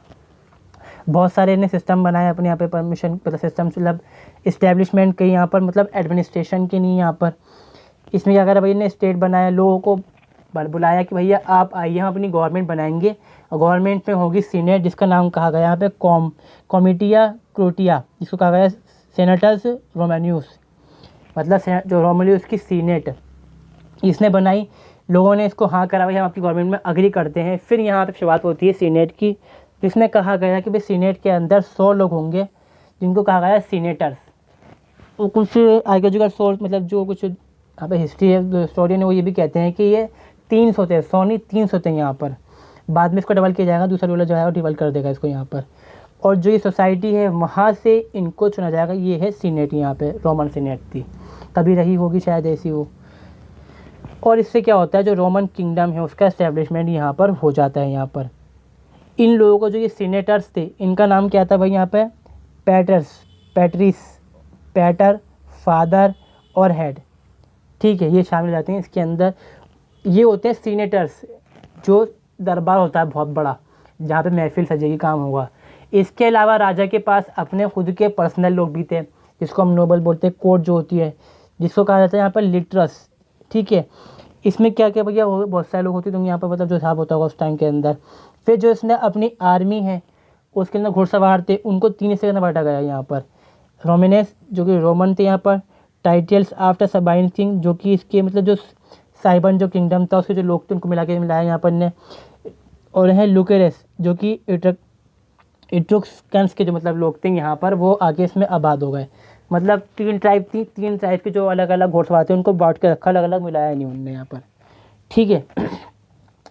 बहुत सारे इन्हें सिस्टम बनाए अपने यहाँ पे, परमिशन मतलब सिस्टम मतलब इस्टेब्लिशमेंट के यहाँ पर, मतलब एडमिनिस्ट्रेशन के नहीं यहाँ पर। इसमें क्या करा भैया ने, स्टेट बनाया, लोगों को बुलाया कि भैया आप आइए, हम अपनी गवर्नमेंट बनाएंगे। और गवर्नमेंट में होगी सीनेट, जिसका नाम कहा गया यहाँ पे कॉमिटिया क्रोटिया, जिसको कहा गया सेनेटर्स रोमानियस, मतलब जो रोमुलस की सीनेट इसने बनाई। लोगों ने इसको हाँ करा, भाई हम आपकी गवर्नमेंट में अग्री करते हैं। फिर यहाँ पे शुरुआत होती है सीनेट की, जिसमें कहा गया कि भाई सीनेट के अंदर 100 लोग होंगे, जिनको कहा गया सीनेटर्स। वो कुछ आर्कियोलॉजिकल सोर्स, मतलब जो कुछ यहाँ पे हिस्ट्री है हिस्टोरियन है, वो ये भी कहते हैं कि ये 300 थे, 100 नहीं 300 थे यहाँ पर। बाद में इसको डबल किया जाएगा, दूसरा रूलर जो है वो डबल कर देगा इसको यहाँ पर। और जो ये सोसाइटी है वहाँ से इनको चुना जाएगा, ये है सीनेट, यहाँ पे रोमन सीनेट थी, तभी रही होगी शायद ऐसी हो। और इससे क्या होता है, जो रोमन किंगडम है उसका एस्टेब्लिशमेंट यहाँ पर हो जाता है। यहाँ पर इन लोगों को, जो ये सीनेटर्स थे, इनका नाम क्या था भाई यहाँ पे, पैट्रिस, पैटर, फादर और हेड। ठीक है, ये शामिल जाते हैं इसके अंदर। ये होते हैं सीनेटर्स, जो दरबार होता है बहुत बड़ा, जहाँ पे महफिल सजेगी, काम होगा। इसके अलावा राजा के पास अपने खुद के पर्सनल लोग भी थे, जिसको हम नोबल बोलते हैं, कोर्ट जो होती है, जिसको कहा जाता है यहाँ पर लिटरस। ठीक है, इसमें क्या क्या भैया बहुत सारे लोग होते हैं, तो यहाँ पर मतलब जो हिसाब होता होगा उस टाइम के अंदर। फिर जो इसने अपनी आर्मी है उसके अंदर घुड़सवार थे, उनको 3 हिस्से में बांटा गया यहाँ पर। रोमिनेस जो कि रोमन थे यहाँ पर, टाइटल्स आफ्टर सबाइन किंग, जो कि इसके मतलब जो साइबन जो किंगडम था उसके जो लोग थे उनको मिला के मिलाया यहाँ पर ने। और है लुकेरेस, जो कि इट्रुक्सकन्स के जो मतलब लोग थे यहाँ पर, वो आगे इसमें आबाद हो गए। मतलब 3 ट्राइब थी, 3 ट्राइब के जो अलग अलग घोड़सवार थे उनको बांट के रखा, अलग अलग मिलाया नहीं उनने यहाँ पर। ठीक है,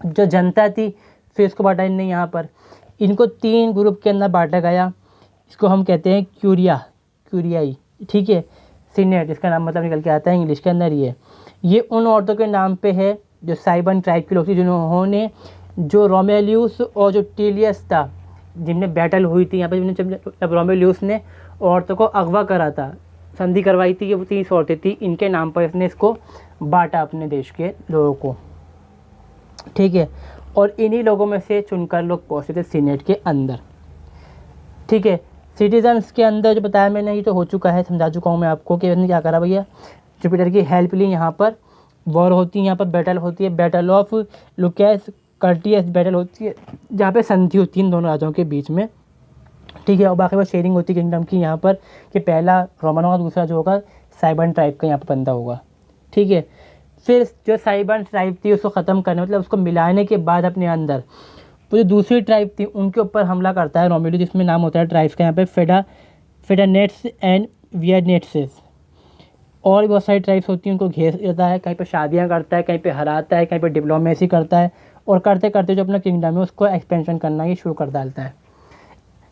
जो जनता थी फिर इसको बांटा इनने यहाँ पर, इनको 3 ग्रुप के अंदर बांटा गया। इसको हम कहते हैं क्यूरियाई। ठीक है, सीनेट इसका नाम मतलब निकल के आता है इंग्लिश के अंदर। ये उन औरतों के नाम पे है जो साइबन ट्राइब के लोग थे, जिन्होंने जो रोमेलियस और जो टिलियस था, जिनमें बैटल हुई थी यहाँ पे, जब रोमेलियस ने औरतों को अगवा करा था, संधि करवाई थी, ये वो 30 औरतें थी, इनके नाम पर इसने इसको बांटा अपने देश के लोगों को। ठीक है, और इन्हीं लोगों में से चुनकर लोग पहुँचे थे सीनेट के अंदर। ठीक है, सिटीजन्स के अंदर जो बताया मैंने ये तो हो चुका है, समझा चुका हूँ मैं आपको कि उसने क्या करा भैया, जुपिटर की हेल्प ली। यहाँ पर वॉर होती है, यहाँ पर बैटल होती है, बैटल ऑफ लुकेस कर्टियस बैटल होती है, जहाँ पे संधि होती है इन दोनों राजाओं के बीच में। ठीक है, और बाकी वो शेयरिंग होती है किंगडम की यहाँ पर, कि पहला रोमन होगा, दूसरा जो होगा साइबन ट्राइब का यहाँ पर बंदा होगा। ठीक है, फिर जो साइबन ट्राइब थी उसको ख़त्म करने, मतलब उसको मिलाने के बाद अपने अंदर वो जो दूसरी ट्राइब थी उनके ऊपर हमला करता है रोमिलस, जिसमें नाम होता है ट्राइब्स का यहाँ पे फेडानेट्स एंड वियरनेट्सेस। और भी बहुत सारी ट्राइब्स होती हैं, उनको घेर देता है, कहीं पे शादियाँ करता है, कहीं पे हराता है, कहीं पे डिप्लोमेसी करता है, और करते करते जो अपना किंगडम है उसको एक्सपेंशन करना ही शुरू कर डालता है।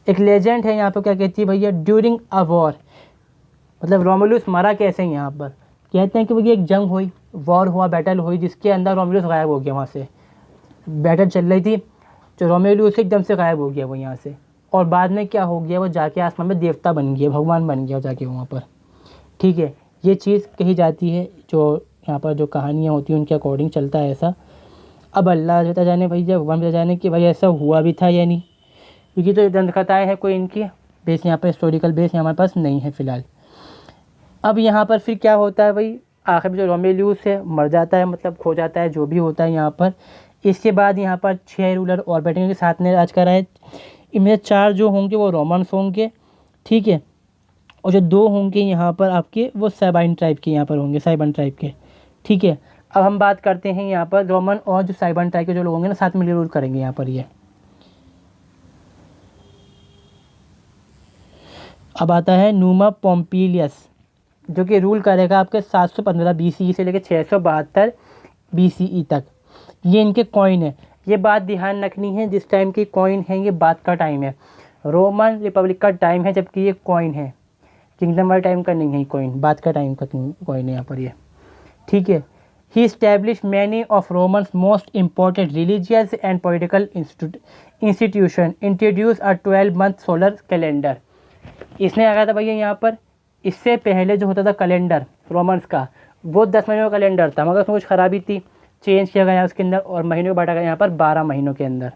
एक लेजेंड है यहाँ पे, क्या कहती है भैया, ड्यूरिंग अ वॉर, मतलब रोमुलस मरा कैसे हैं यहाँ पर, कहते हैं कि भैया एक जंग हुई, वॉर हुआ, बैटल हुई, जिसके अंदर रोमुलस गायब हो गया। वहाँ से बैटल चल रही थी, जो रोमुलस एकदम से गायब हो गया वो यहाँ से, और बाद में क्या हो गया, वो जाके आसमान में देवता बन गया, भगवान बन गया जाके वहाँ पर। ठीक है, ये चीज़ कही जाती है, जो यहाँ पर जो कहानियाँ होती हैं उनके अकॉर्डिंग चलता है ऐसा। अब अल्लाह बता जाने भैया, भगवान बता जाने कि भाई ऐसा हुआ भी था या नहीं, क्योंकि तो दंतकथाएँ हैं, कोई इनकी बेस यहाँ पर हिस्टोरिकल बेस हमारे पास नहीं है फ़िलहाल। अब यहाँ पर फिर क्या होता है भाई, आखिर में जो रोमेलियस है मर जाता है, मतलब खो जाता है, जो भी होता है यहाँ पर। इसके बाद यहाँ पर 6 रूलर और बैठेंगे, साथ में राज कराए। इनमें 4 जो होंगे वो रोमन्स होंगे, ठीक है, और जो 2 होंगे यहाँ पर आपके वो साइबाइन ट्राइब के यहाँ पर होंगे, साइबाइन ट्राइब के। ठीक है, अब हम बात करते हैं यहाँ पर रोमन और जो साइबाइन ट्राइब के जो लोग होंगे ना, साथ में रूल करेंगे यहाँ पर ये। अब आता है न्यूमा पोम्पिलियस, जो कि रूल करेगा आपके 715 BCE से लेकर 672 BCE तक। ये इनके कॉइन है, ये बात ध्यान रखनी है, जिस टाइम की कॉइन है ये बात का टाइम है, रोमन रिपब्लिक का टाइम है, जबकि ये कॉइन है, किंगडम वाले टाइम का नहीं है कॉइन, बात का टाइम का कॉइन है यहाँ पर ये। ठीक है, he establish many of Romans most important religious and political institution, introduce a 12-month solar calendar. इसने आ गया था भैया यहाँ पर, इससे पहले जो होता था कैलेंडर रोमन्स का, वो 10 महीनों का कैलेंडर था, मगर उसमें कुछ खराबी थी, चेंज किया गया उसके अंदर, और महीनों को बांटा गया यहाँ पर 12 महीनों के अंदर।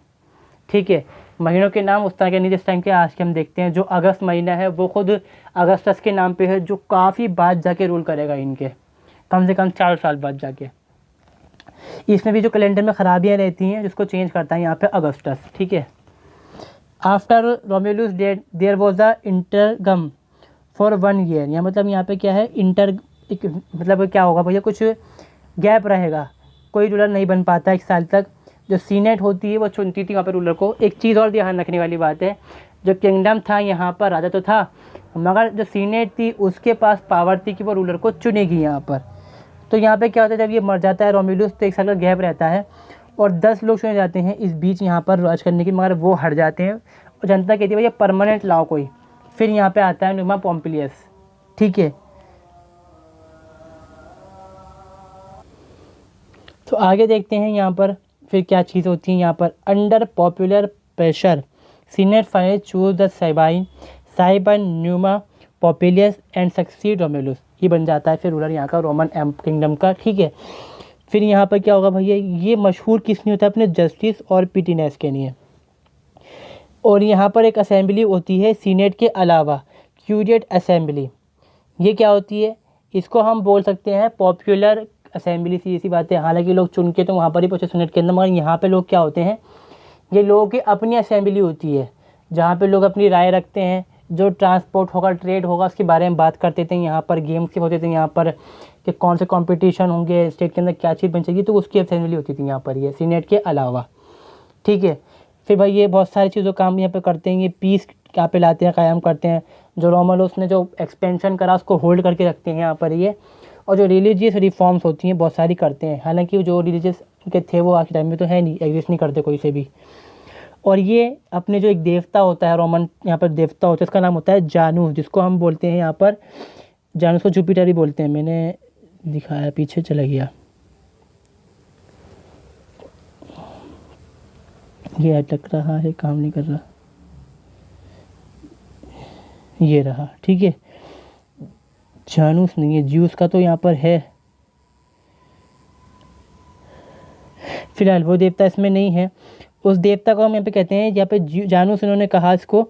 ठीक है, महीनों के नाम उस तरह के नहीं जिस टाइम के आज के हम देखते हैं। जो अगस्त महीना है वो खुद अगस्तस के नाम पे है, जो काफ़ी बाद जाके रूल करेगा इनके, कम से कम 4 साल बाद जाके। इसमें भी जो कैलेंडर में खराबियाँ रहती हैं, जिसको चेंज करता है यहाँ पे अगस्टस। ठीक है, after Romulus dead there was a interregnum for 1 year, या मतलब यहाँ पे क्या है, मतलब क्या होगा भैया, कुछ गैप रहेगा, कोई रूलर नहीं बन पाता 1 साल तक। जो सीनेट होती है वो चुनती थी वहाँ पर रूलर को। एक चीज़ और ध्यान रखने वाली बात है, जो किंगडम था यहाँ पर राजा तो था, मगर जो सीनेट थी उसके पास पावर थी कि वो रूलर को चुनेगी यहाँ पर। तो यहाँ पे क्या होता है, जब ये मर जाता है रोमुलस तो 1 साल का गैप रहता है, और 10 लोग चुने जाते हैं इस बीच यहाँ पर राज करने की, मगर वो हट जाते हैं, और जनता कहती है भैया परमानेंट लाओ कोई। फिर यहाँ पे आता है न्यूमा पोम्पिलियस। ठीक है, तो आगे देखते हैं यहाँ पर फिर क्या चीज़ होती है यहाँ पर। Under popular pressure senate finally choose the Sabine Numa Pompilius and succeed Romulus, ये बन जाता है फिर रूलर यहाँ का रोमन किंगडम का। ठीक है, फिर यहाँ पर क्या होगा भैया, ये मशहूर किस लिए होता है, अपने जस्टिस और पिटीनेस के लिए। और यहाँ पर एक असेंबली होती है सीनेट के अलावा, क्यूरिएट असेंबली। ये क्या होती है, इसको हम बोल सकते हैं पॉपुलर असेंबली, सी ऐसी बात है। हालांकि लोग चुन के तो वहाँ पर ही पहुँचे सीनेट के अंदर, मगर यहाँ पे लोग क्या होते हैं, ये लोगों की अपनी असेंबली होती है, जहाँ पे लोग अपनी राय रखते हैं। जो ट्रांसपोर्ट होगा, ट्रेड होगा, उसके बारे में बात करते थे। यहाँ पर गेम्स के होते थे यहाँ पर, कि कौन से कंपटीशन होंगे, स्टेट के अंदर क्या चीज़ बन चाहिए, तो उसकी असेंबली होती थी यहाँ पर ये सीनेट के अलावा। ठीक है, फिर भाई ये बहुत सारी चीज़ों काम यहाँ पे करते हैं, ये पीस यहाँ पे लाते हैं, कायम करते हैं। जो रोमुलस ने जो एक्सपेंशन करा उसको होल्ड करके रखते हैं यहाँ पर ये। और जो रिलीजियस रिफॉर्म्स होती हैं बहुत सारी करते हैं, हालांकि जो रिलीजियस के थे वो आज के टाइम में तो है नहीं, एग्जिस्ट नहीं करते कोई से भी। और ये अपने जो एक देवता होता है रोमन, यहाँ पर देवता होता है, इसका नाम होता है जानूस, जिसको हम बोलते हैं यहाँ पर, जानूस को जुपिटर ही बोलते हैं। मैंने दिखाया, पीछे चला गया, ये अटक रहा है, काम नहीं कर रहा, ये रहा। ठीक है, जानूस नहीं है, ज्यूस का तो यहाँ पर है, फिलहाल वो देवता इसमें नहीं है। उस देवता को हम यहाँ पे कहते हैं, यहाँ पे जानूस इन्होंने कहा इसको।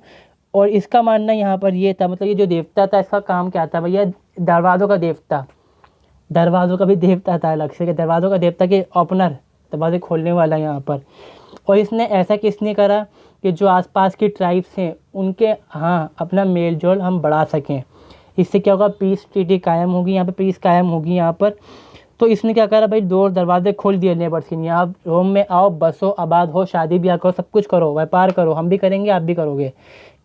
और इसका मानना यहाँ पर ये था, मतलब ये जो देवता था इसका काम क्या था भैया, दरवाज़ों का देवता, दरवाज़ों का भी देवता था अलग से, कि दरवाज़ों का देवता के ओपनर, दरवाजे खोलने वाला यहाँ पर। और इसने ऐसा किसने करा कि जो आसपास की ट्राइब्स हैं उनके हाँ अपना मेल जोल हम बढ़ा सकें। इससे क्या होगा, पीस ट्रीटी कायम होगी यहाँ पे, पीस कायम होगी यहाँ पर। तो इसने क्या करा भाई, डोर दरवाजे खोल दिए नेबर्स के लिए, आप रोम में आओ, बसो, आबाद हो, शादी ब्याह करो, सब कुछ करो, व्यापार करो, हम भी करेंगे आप भी करोगे।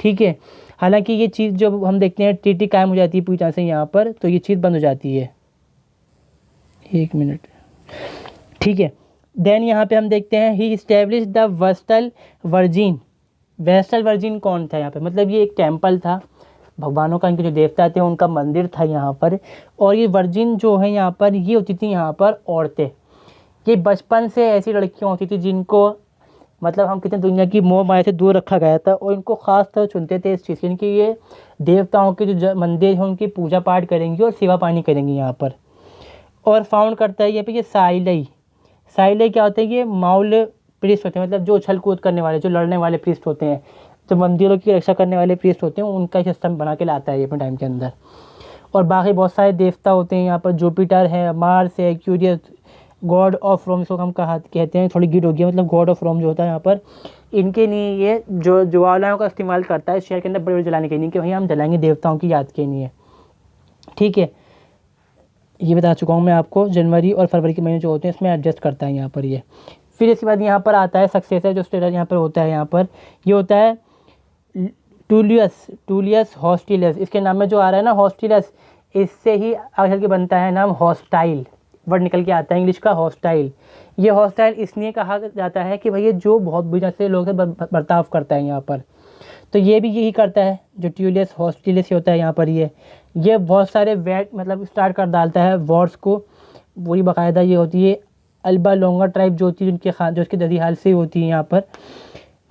ठीक है, हालांकि ये चीज़ जो हम देखते हैं ट्रीटी कायम हो जाती है पूरी तरह से यहाँ पर, तो ये चीज़ बंद हो जाती है। 1 मिनट, ठीक है। देन यहाँ पे हम देखते हैं ही इस्टेब्लिश द वेस्टल वर्जिन। वेस्टल वर्जिन कौन था यहाँ पे, मतलब ये एक टेम्पल था भगवानों का, इनके जो देवता थे उनका मंदिर था यहाँ पर। और ये वर्जिन जो है यहाँ पर, ये होती थी यहाँ पर औरतें। ये बचपन से ऐसी लड़कियाँ होती थी जिनको मतलब हम कहते हैं दुनिया की मोह माया से दूर रखा गया था, और इनको खास तरह चुनते थे इस चीज़ के लिए कि ये देवताओं के जो मंदिर हैं उनकी पूजा पाठ करेंगी और सेवा पानी करेंगी यहाँ पर। और फाउंड करता है यहाँ पे ये साइलई। साइलई क्या होते हैं, ये माउल प्रीस्ट होते हैं, मतलब जो उछल कूद करने वाले, जो लड़ने वाले प्रीस्ट होते हैं, जो मंदिरों की रक्षा करने वाले प्रीस्ट होते हैं, उनका सिस्टम बना के लाता है ये अपने टाइम के अंदर। और बाकी बहुत सारे देवता होते हैं यहाँ पर, जुपिटर है, मार्स है, क्यूरियस, गॉड ऑफ रोम इसको हम कहते हैं, थोड़ी गिड हो गया, मतलब गॉड ऑफ रोम जो होता है यहाँ पर, इनके लिए ये जो ज्वालाओं का इस्तेमाल करता है शहर के अंदर बड़े बड़े जलाने के लिए, कि भैया हम जलाएंगे देवताओं की याद के लिए, ठीक है। ये बता चुका हूँ मैं आपको, जनवरी और फरवरी के महीने जो होते हैं इसमें एडजस्ट करता है यहाँ पर ये। फिर इसके बाद यहाँ पर आता है सक्सेसर जो स्टेटर यहाँ पर होता है, यहाँ पर ये होता है टूलियस हॉस्टिलस। इसके नाम में जो आ रहा है ना हॉस्टिलस, इससे ही आगे के बनता है नाम हॉस्टाइल, वर्ड निकल के आता है इंग्लिश का हॉस्टाइल। ये हॉस्टाइल इसलिए कहा जाता है कि भैया जो बहुत बुरी तरह से लोग बर्ताव करता है यहाँ पर, तो ये भी यही करता है जो ट्यूलियस हॉस्टिलस होता है यहाँ पर। ये बहुत सारे वैट मतलब स्टार्ट कर डालता है वॉर्स को, पूरी बाकायदा ये होती है अल्बा लोंगा ट्राइब जो होती है उनके जो उसके ददीहाल से होती है यहाँ पर,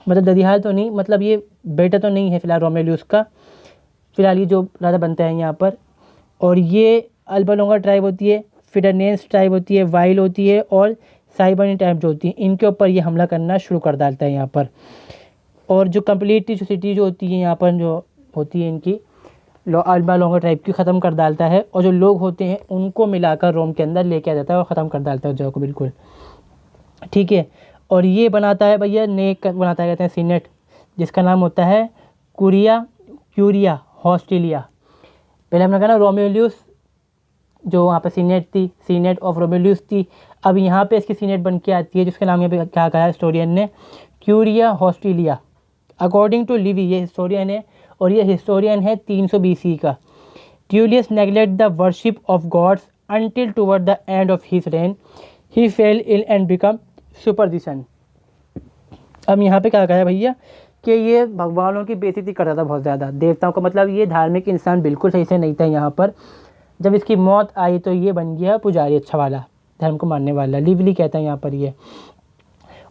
मतलब ददीहाल तो नहीं, मतलब ये बेटा तो नहीं है फिलहाल रोमेलियस का, फिलहाल ये जो राजा बनता है यहाँ पर। और ये अल्बा लोंगा ट्राइब होती है, फिडरनेंस ट्राइब होती है, वाइल होती है, और साइबर्नी ट्राइब जो होती है, इनके ऊपर ये हमला करना शुरू कर डालता है यहाँ पर। और जो कंप्लीट जो सिटी जो होती है यहाँ पर जो होती है इनकी अल्बा लोंगा ट्राइब की ख़त्म कर डालता है, और जो लोग होते हैं उनको मिलाकर रोम के अंदर लेके आ जाता है और ख़त्म कर डालता है उस जगह को बिल्कुल, ठीक है। और ये बनाता है भैया बनाता है कहते हैं सीनेट, जिसका नाम होता है क्यूरिया हॉस्टिलिया। पहले हमने कहा ना रोमेलियस जो वहाँ पे सीनेट थी, सीनेट ऑफ रोमेलियस थी, अब यहाँ पे इसकी सीनेट बन के आती है जिसके नाम यहाँ पे क्या कहा हिस्टोरियन ने, Curia Hostilia. According to Livy, ये हिस्टोरियन है और ये हिस्टोरियन है 300 BC का। Tullius neglect the worship of gods until toward the end of his reign he fell ill and become superstition. अब यहाँ पे क्या कहा है भैया कि ये भगवानों की बेइज्जती करता था बहुत ज़्यादा, देवताओं का, मतलब ये धार्मिक इंसान बिल्कुल सही से नहीं था यहाँ पर। जब इसकी मौत आई तो ये बन गया पुजारी अच्छा वाला, धर्म को मानने वाला, लिवली कहता है यहाँ पर ये।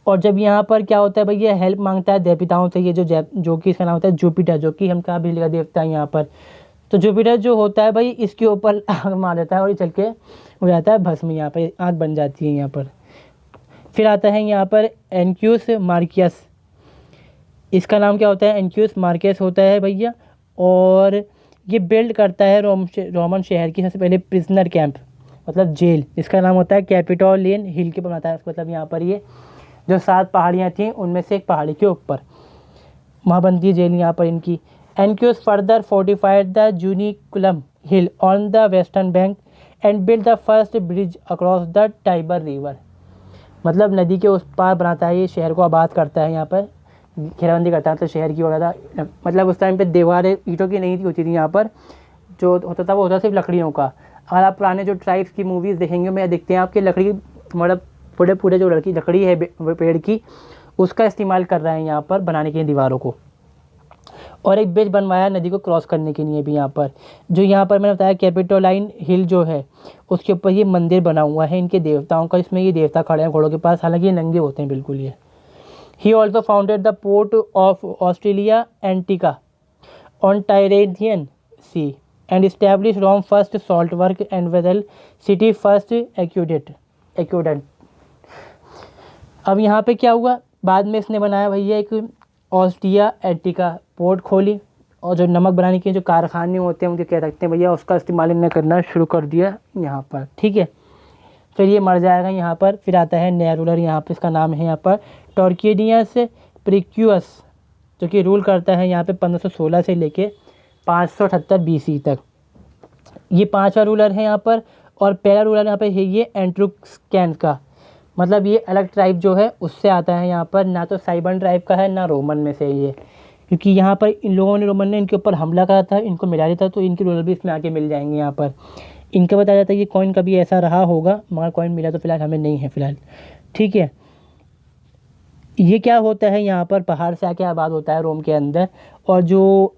और जब यहाँ पर क्या होता है भैया हेल्प मांगता है देवताओं से, ये जो कि इसका नाम होता है जुपिटर, जो कि हम कहा बिजली का देवता है यहाँ पर। तो जुपिटर जो होता है भाई इसके ऊपर आग मार देता है और ये चल के हो जाता है भस्म, यहाँ पर आग बन जाती है यहाँ पर। फिर आता है यहाँ पर एनक्यूस मार्कियस, इसका नाम क्या होता है, एनक्यूस मार्कियस होता है भैया। और ये बिल्ड करता है रोमन शहर की सबसे पहले प्रिजनर कैंप, मतलब जेल, जिसका नाम होता है कैपिटोलियन हिल के बनाता है, मतलब यहाँ पर ये जो 7 पहाड़ियाँ थीं उनमें से एक पहाड़ी के ऊपर वहाँ बनती है जेल यहाँ पर इनकी। Ancus further fortified the Janiculum hill on the western bank and build the first bridge across the Tiber river, मतलब नदी के उस पार बनाता है ये शहर को, आबाद करता है यहाँ पर, घेराबंदी करता है, मतलब शहर की वगैरह, मतलब उस टाइम पे दीवारें ईंटों की नहीं होती थी यहाँ पर, जो होता था वो होता सिर्फ लकड़ियों का। अगर आप पुराने जो ट्राइब्स की मूवीज़ देखेंगे मैं देखते हैं आपके लकड़ी मतलब पूरे जो लकड़ी है पेड़ की, उसका इस्तेमाल कर रहे हैं यहाँ पर बनाने के लिए दीवारों को। और एक ब्रिज बनवाया नदी को क्रॉस करने के लिए भी यहाँ पर, जो यहाँ पर मैंने बताया कैपिटोलाइन हिल जो है उसके ऊपर ये मंदिर बना हुआ है इनके देवताओं का, इसमें ये देवता खड़े हैं घोड़ों के पास, हालांकि ये नंगे होते हैं बिल्कुल ये। He also founded the port of Ostia Antica on Tyrrhenian sea and establish Rome first salt work and the city first aqueduct. अब यहाँ पे क्या हुआ, बाद में इसने बनाया भैया एक ऑस्ट्रिया एंटिका पोर्ट खोली, और जो नमक बनाने के जो कारखाने होते हैं उनके कह सकते हैं भैया, उसका इस्तेमाल इन्होंने करना शुरू कर दिया यहाँ पर, ठीक है। फिर ये मर जाएगा यहाँ पर। फिर आता है नया रूलर यहाँ पर, इसका नाम है यहाँ पर टॉर्क्वेडियस प्रिक्यूअस, जो कि रूल करता है यहाँ पे 1516 से लेके 578 BC तक। ये 5वां रूलर है यहाँ पर। और पहला रूलर यहाँ पे है ये एंट्रुक्सकैंस का, मतलब ये अलग ट्राइब जो है उससे आता है यहाँ पर, ना तो साइबन ट्राइब का है ना रोमन में से क्योंकि यहाँ पर इन लोगों ने रोमन ने इनके ऊपर हमला करा था, इनको मिला दिया था, तो इनके रूलर भी इसमें आके मिल जाएंगे। यहाँ पर इनका बताया जाता है कि कॉइन कभी ऐसा रहा होगा, मगर कॉइन मिला तो फिलहाल हमें नहीं है फिलहाल। ठीक है, ये क्या होता है, यहाँ पर पहाड़ से आके आबाद होता है रोम के अंदर। और जो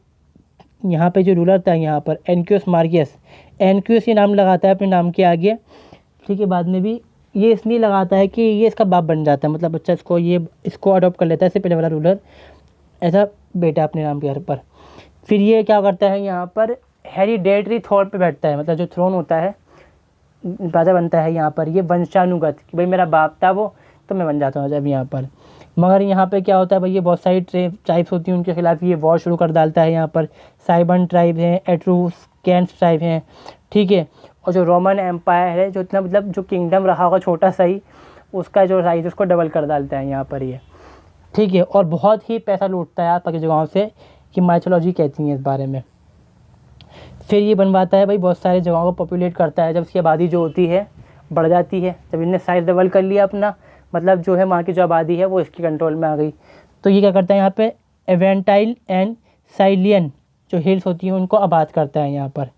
यहाँ पे जो रूलर था यहाँ पर एनक्यूस मार्कियस, एनक्यूस ये नाम लगाता है अपने नाम के आगे। ठीक है, बाद में भी ये इसलिए लगाता है कि ये इसका बाप बन जाता है, मतलब बच्चा इसको अडॉप्ट कर लेता है, इससे पहले वाला रूलर ऐसा बेटा अपने नाम के घर पर। फिर ये क्या करता है, यहाँ पर हेरिडेटरी थ्रोन पे बैठता है, मतलब जो थ्रोन होता है, राजा बनता है यहाँ पर ये वंशानुगत, कि भाई मेरा बाप था वो तो मैं बन जाता हूँ जब यहाँ पर। मगर यहाँ पे क्या होता है भाई, ये बहुत सारी ट्राइब्स होती हैं, उनके खिलाफ ये वॉर शुरू कर डालता है। यहाँ पर साइबन ट्राइब हैं, एट्रूस्कैंस ट्राइब हैं। ठीक है, और जो रोमन एम्पायर है, जो इतना मतलब जो किंगडम रहा होगा छोटा सा ही, उसका जो साइज उसको डबल कर डालता है यहाँ पर ये। ठीक है, और बहुत ही पैसा लूटता है आसपास की जगहों से, कि माइथोलॉजी कहती है इस बारे में। फिर ये बनवाता है भाई बहुत सारी जगहों को पॉपुलेट करता है, जब उसकी आबादी जो होती है बढ़ जाती है, जब इनने साइज डबल कर लिया अपना, मतलब जो है वहाँ की जो आबादी है वो इसकी कंट्रोल में आ गई, तो ये क्या करता है यहाँ पे एवेंटाइल एंड साइलियन जो हिल्स होती हैं उनको आबाद करता है यहाँ पर।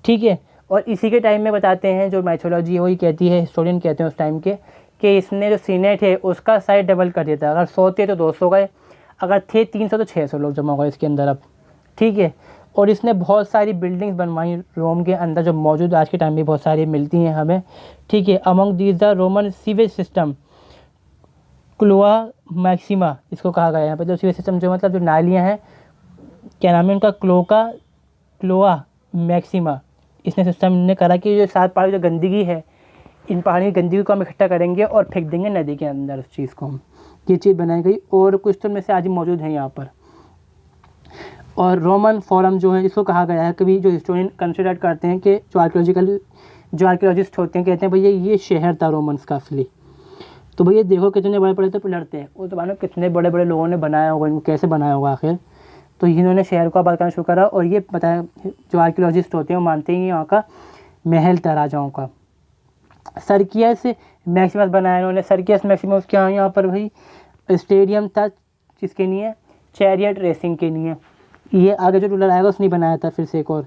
ठीक है, और इसी के टाइम में बताते हैं, जो माइथोलॉजी है वही कहती है, हिस्टोरियन कहते हैं उस टाइम के, कि इसने जो सीनेट है उसका साइज डबल कर दिया था। अगर 100 थे तो 200 गए, अगर थे 300 तो 600 लोग जमा हो गए इसके अंदर अब। ठीक है, और इसने बहुत सारी बिल्डिंग्स बनवाई रोम के अंदर, जो मौजूद आज के टाइम में बहुत सारी मिलती हैं हमें। ठीक है, among these the Roman sewage system Cloaca Maxima इसको कहा गया है यहाँ पर। जो सीवेज सिस्टम जो मतलब जो नालियाँ हैं, क्या नाम है उनका, क्लोआ मैक्सिमा, इसने सिस्टम ने करा कि जो 7 पहाड़ी जो गंदगी है, इन पहाड़ी की गंदगी को हम इकट्ठा करेंगे और फेंक देंगे नदी के अंदर उस चीज़ को हम, ये चीज़ बनाई गई। और कुछ तो में से आज मौजूद हैं यहाँ पर। और रोमन फोरम जो है इसको कहा गया है, कभी जो हिस्टोरियन कंसिडर करते हैं कि जो आर्कियोलॉजिस्ट होते हैं कहते हैं भैया ये शहर था रोमन्स का असली। तो भैया देखो कितने बड़े बड़े थे पिलर थे, वो तो मानो कितने बड़े बड़े लोगों ने बनाया होगा, इनको कैसे बनाया होगा आखिर। तो इन्होंने शहर को आबाद करना शुरू करा, और ये बताया जो आर्कियोलॉजिस्ट होते हैं वो मानते हैं यहाँ का महल था राजाओं का। सर्कियस मैक्सिमस बनाया इन्होंने। सर्कियस मैक्सिमस क्या यहाँ पर भाई स्टेडियम था, किसके लिए, चैरियट रेसिंग के लिए। ये आगे जो रूलर आएगा उसने बनाया था फिर से एक और।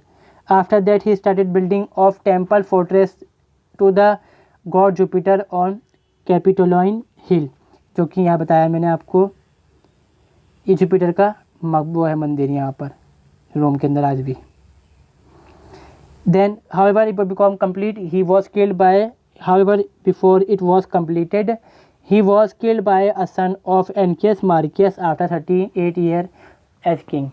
After that he started building of temple fortress to the god Jupiter on Capitoline hill, जो कि यहाँ बताया मैंने आपको, ये जुपिटर का मकबूल है मंदिर यहाँ पर रोम के अंदर आज भी। Then, however, it would become complete. He was killed by, however, before it was completed, he was killed by a son of Ancus Marcius after 38 years as king.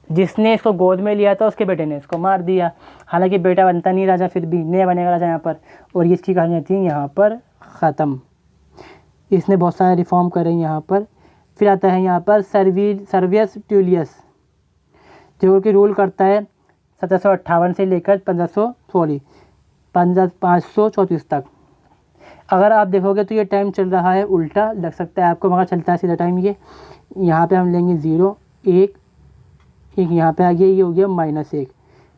जिसने इसको गोद में लिया था उसके बेटे ने इसको मार दिया। हालांकि बेटा बनता नहीं राजा, फिर भी नया बनेगा राजा यहाँ पर। और इसकी कहानी थी यहाँ पर ख़त्म। इसने बहुत सारे रिफॉर्म करे यहाँ पर। फिर आता है यहाँ पर सर्वियस ट्यूलियस, जो कि रूल करता है 1758 से लेकर 534 तक। अगर आप देखोगे तो ये टाइम चल रहा है उल्टा लग सकता है आपको, मगर चलता है सीधा टाइम। ये यहाँ पे हम लेंगे 0 1 1, यहाँ पे आ गया, ये हो गया -1।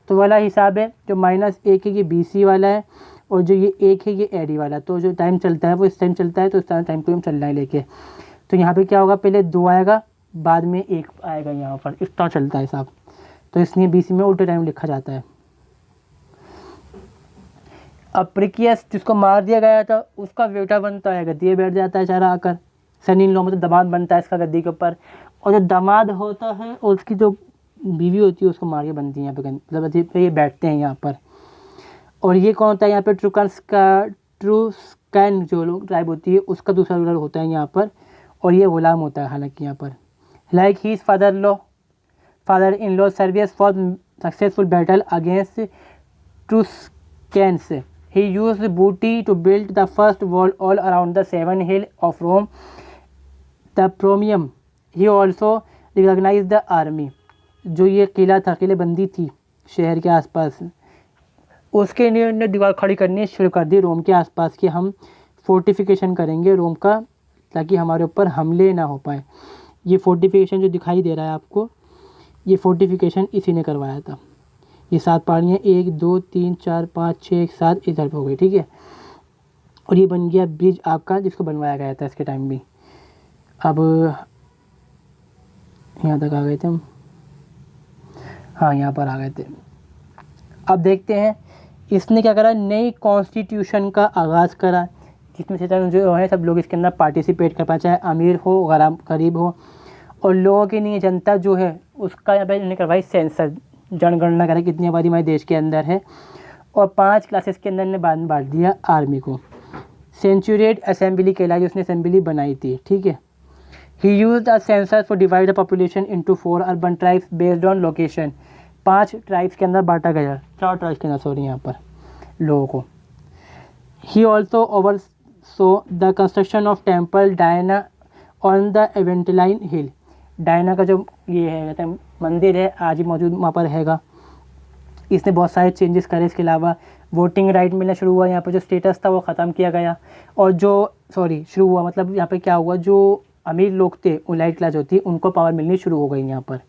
तो वाला हिसाब है, जो -1 है ये BC वाला है, और जो ये 1 है ये AD वाला। तो जो टाइम चलता है वो इस टाइम चलता है, तो इस टाइम को हम चल रहा है लेके। तो यहाँ पे क्या होगा, पहले 2 आएगा बाद में 1 आएगा यहाँ पर, इस तरह चलता है हिसाब। तो इसलिए BC में उल्टे टाइम लिखा जाता है। अब प्रिकियस जिसको मार दिया गया था उसका बेटा बनता है, गद्दी बैठ जाता है चारा आकर। सन इन लॉ मतलब दामाद बनता है इसका गद्दी के ऊपर, और जो दामाद होता है और उसकी जो बीवी होती है उसको मार के बनती है यहाँ पे, मतलब ये बैठते हैं यहाँ पर। और ये कौन होता है यहाँ पे, ट्रूस्कैन जो लोग ट्राइब होती है उसका दूसरा रूलर होता है यहाँ पर, और ये गुलाम होता है हालांकि यहाँ पर। Like his father in law Servius for successful battle against Etruscans. He used booty to build the first wall all around the 7 hills of Rome, the Promium. He also recognized the army. जो ये किला था, किलेबंदी थी शहर के आसपास, उसके लिए उन्होंने दीवार खड़ी करनी शुरू कर दी रोम के आसपास कि हम फोर्टिफिकेशन करेंगे रोम का, ताकि हमारे ऊपर हमले ना हो पाए। ये फोर्टिफिकेशन जो दिखाई दे रहा है आपको, ये फोर्टिफिकेशन इसी ने करवाया था। ये 7 पहाड़ियाँ 1 2 3 4 5 6 1 7 इधर हो गई, ठीक है। और ये बन गया ब्रिज आपका, जिसको बनवाया गया था इसके टाइम भी। अब यहाँ तक आ गए थे हम, हाँ यहाँ पर आ गए थे। अब देखते हैं इसने क्या करा, नई कॉन्स्टिट्यूशन का आगाज़ करा, जिसमें से जो है सब लोग इसके अंदर पार्टिसिपेट कर पाए, चाहे अमीर हो गरीब हो, और लोगों की नहीं जनता जो है उसका यहाँ पे इन्होंने करवाई सेंसस, जनगणना करें कितनी आबादी हमारे देश के अंदर है, और 5 क्लासेस के अंदर ने बाद में बांट दिया आर्मी को। सेंचुरेट असेंबली कहलाई, उसने असेंबली बनाई थी, ठीक है। He use the census for divide the population into 4 urban tribes based on location. 5 tribes के अंदर बांटा गया, 4 ट्राइब्स के अंदर सॉरी यहाँ पर लोगों को। He also oversaw the construction of temple Diana on the Aventine hill. Diana का जो ये है कहते हैं मंदिर है, आज भी मौजूद वहाँ पर हैगा। इसने बहुत सारे चेंजेस करे। इसके अलावा वोटिंग राइट मिलना शुरू हुआ, यहाँ पर जो स्टेटस था वो ख़त्म किया गया, और जो शुरू हुआ मतलब यहाँ पे क्या हुआ, जो अमीर लोग थे लाइट क्लास होती उनको पावर मिलनी शुरू हो गई यहाँ पर।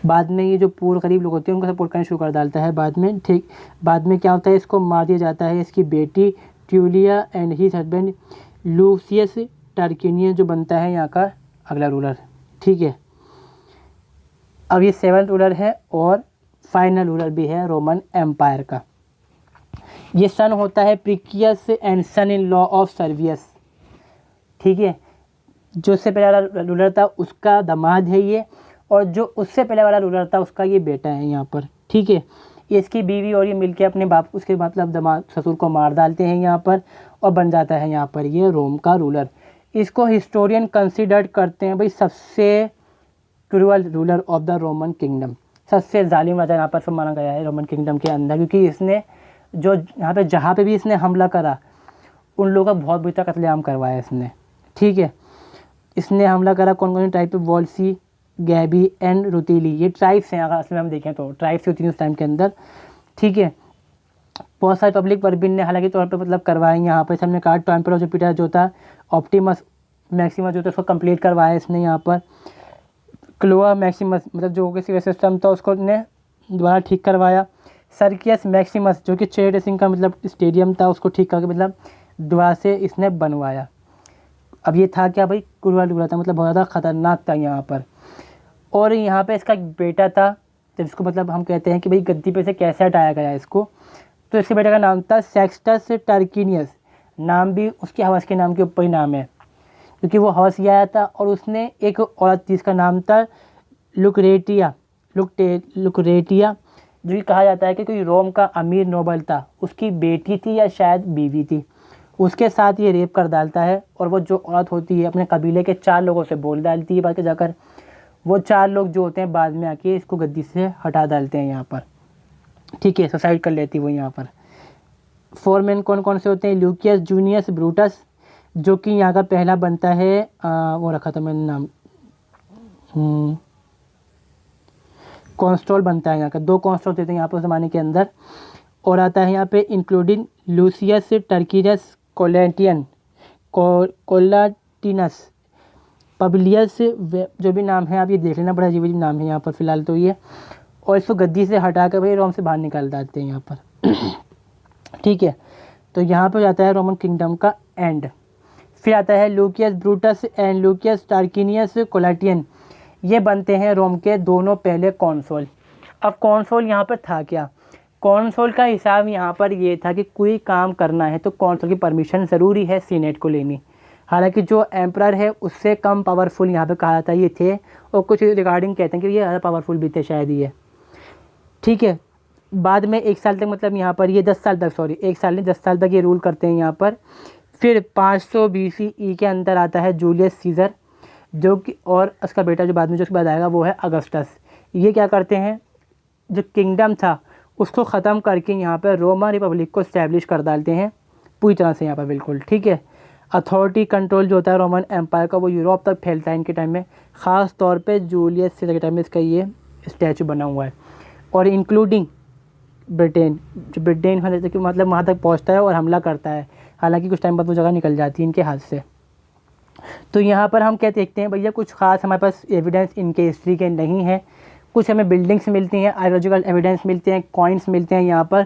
बाद में ये जो पूर्व गरीब लोग होते हैं उनको सपोर्ट करना शुरू कर डालता है बाद में, ठीक। बाद में क्या होता है, इसको मार दिया जाता है। इसकी बेटी ट्यूलिया एंड हिज हस्बैंड लूसियस टार्किनियन जो बनता है यहाँ का अगला रूलर, ठीक है। अब ये 7th रूलर है और फाइनल रूलर भी है रोमन एम्पायर का। ये सन होता है Priscus and son in law of Servius, ठीक है। जो उससे पहले वाला रूलर था उसका दामाद है ये, और जो उससे पहले वाला रूलर था उसका ये बेटा है यहाँ पर, ठीक है। इसकी बीवी और ये मिलके अपने बाप उसके मतलब दामाद ससुर को मार डालते हैं यहाँ पर, और बन जाता है यहाँ पर ये रोम का रूलर। इसको हिस्टोरियन कंसिडर करते हैं भाई सबसे cruel ruler of the Roman kingdom, सबसे जालिम राजा यहाँ पर सब माना गया है रोमन किंगडम के अंदर, क्योंकि इसने जो यहाँ पे जहाँ पे भी इसने हमला करा उन लोगों का बहुत बुरी तरह कत्लेआम करवाया इसने, ठीक है। इसने हमला करा कौन कौन सी टाइप पे, वॉल्सी, गैबी एंड रुतीली, ये ट्राइब्स हैं अगर असल में हम देखें तो ट्राइब्स होती हैं उस टाइम के अंदर, ठीक है। बहुत सारे पब्लिक परबिन ने हालांकि तौर पे मतलब करवाए यहाँ पर। हमने कहा टेम्पल ऑफ जुपिटर जो था, ऑप्टिमस मैक्सिमस जो था उसको कंप्लीट करवाया इसने यहाँ पर। क्लोआ मैक्सिमस मतलब जो कि सिविल सिस्टम था उसको ने दोबारा ठीक करवाया। सर्कियस मैक्सिमस जो कि चेयर रेसिंग का मतलब स्टेडियम था उसको ठीक करके मतलब दोबारा से इसने बनवाया। अब ये था क्या भाई, क्रूअल था, मतलब बहुत ज़्यादा ख़तरनाक था यहाँ पर। और यहाँ पे इसका बेटा था जिसको मतलब हम कहते हैं कि भाई गद्दी पे से कैसे हटाया गया इसको, तो इसके बेटे का नाम था सेक्सटस टर्किनियस। नाम भी उसकी हवस के नाम के ऊपर ही नाम है, क्योंकि वो हवस ही आया था। और उसने एक औरत जिसका नाम था लुक्रेटिया, जो कि कहा जाता है कि कोई रोम का अमीर नोबल था, उसकी बेटी थी या शायद बीवी थी, उसके साथ ये रेप कर डालता है। और वो जो औरत होती है अपने कबीले के 4 लोगों से बोल डालती है, बाकी जाकर वो 4 लोग जो होते हैं बाद में आके इसको गद्दी से हटा डालते हैं यहाँ पर, ठीक है। सुसाइड कर लेती है वो यहाँ पर। 4 मेन कौन कौन से होते हैं, ल्यूकियस जूनियस ब्रूटस जो कि यहाँ का पहला बनता है, वो रखा था मैंने नाम, कॉन्स्टोल बनता है यहाँ का। 2 कॉन्स्टोल देते हैं यहाँ पर उस ज़माने के अंदर। और आता है यहाँ पे इंक्लूडिंग लूसियस टर्कियस कोलेटियन कोलाटिनस पब्लियस, जो भी नाम है आप ये देख लेना, बड़ा अजीब नाम है यहाँ पर फ़िलहाल तो ये। और इसको गद्दी से हटा कर भाई रोम से बाहर निकाल देते हैं यहाँ पर ठीक है। तो यहाँ पर जाता है रोमन किंगडम का एंड। फिर आता है लूकियस ब्रूटस एंड लूकियस टार्किनियस कोलाटियन, ये बनते हैं रोम के दोनों पहले कॉन्सोल। अब कॉन्सोल यहाँ पर था क्या, कॉन्सोल का हिसाब यहाँ पर ये था कि कोई काम करना है तो कॉन्सोल की परमिशन ज़रूरी है सीनेट को लेनी। हालांकि जो एम्परर है उससे कम पावरफुल यहाँ पे कहा जाता है ये थे, और कुछ रिगार्डिंग कहते हैं कि ये ज़्यादा पावरफुल भी थे शायद ये, ठीक है। बाद में 1 साल तक मतलब यहाँ पर ये 10 साल तक, सॉरी 1 साल नहीं 10 साल तक ये रूल करते हैं यहाँ पर। फिर 500 BCE के अंदर आता है जूलियस सीज़र, जो कि और उसका बेटा जो बाद में जो उसके बाद आएगा वो है अगस्टस। ये क्या करते हैं, जो किंगडम था उसको ख़त्म करके यहाँ पर रोमन रिपब्लिक को इस्टेब्लिश कर डालते हैं पूरी तरह से यहाँ पर, बिल्कुल ठीक है। अथॉरिटी कंट्रोल जो होता है रोमन एम्पायर का वो यूरोप तक फैलता है इनके टाइम में, ख़ास तौर पे जूलियस सीज़र के टाइम में इसका ये स्टैचू बना हुआ है। और इंक्लूडिंग ब्रिटेन, जो ब्रिटेन मतलब वहाँ तक पहुँचता है और हमला करता है, हालांकि कुछ टाइम बाद वो जगह निकल जाती है इनके हाथ से। तो यहाँ पर हम क्या देखते हैं भैया, कुछ खास हमारे पास एविडेंस इनके हिस्ट्री के नहीं है। कुछ हमें बिल्डिंग्स मिलती हैं, आर्कियोलॉजिकल एविडेंस मिलते हैं, कॉइन्स मिलते हैं यहाँ पर,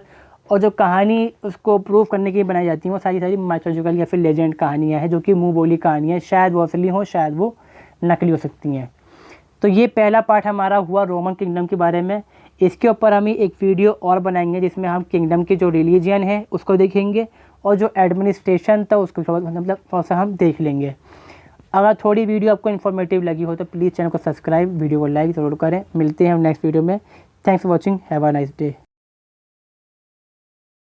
और जो कहानी उसको प्रूव करने के लिए बनाई जाती हैं वो सारी माइथोलॉजिकल या फिर लेजेंड कहानियाँ हैं, जो कि मुँह बोली कहानियाँ, शायद वो असली हो शायद वो नकली हो सकती हैं। तो ये पहला पार्ट हमारा हुआ रोमन किंगडम के बारे में। इसके ऊपर हम एक वीडियो और बनाएंगे जिसमें हम किंगडम के जो रिलीजन है उसको देखेंगे और जो एडमिनिस्ट्रेशन था उसको मतलब थोड़ा सा हम देख लेंगे। अगर थोड़ी वीडियो आपको इन्फॉर्मेटिव लगी हो तो प्लीज़ चैनल को सब्सक्राइब, वीडियो को लाइक ज़रूर करें। मिलते हैं हम नेक्स्ट वीडियो में। Thanks for watching, have a nice day.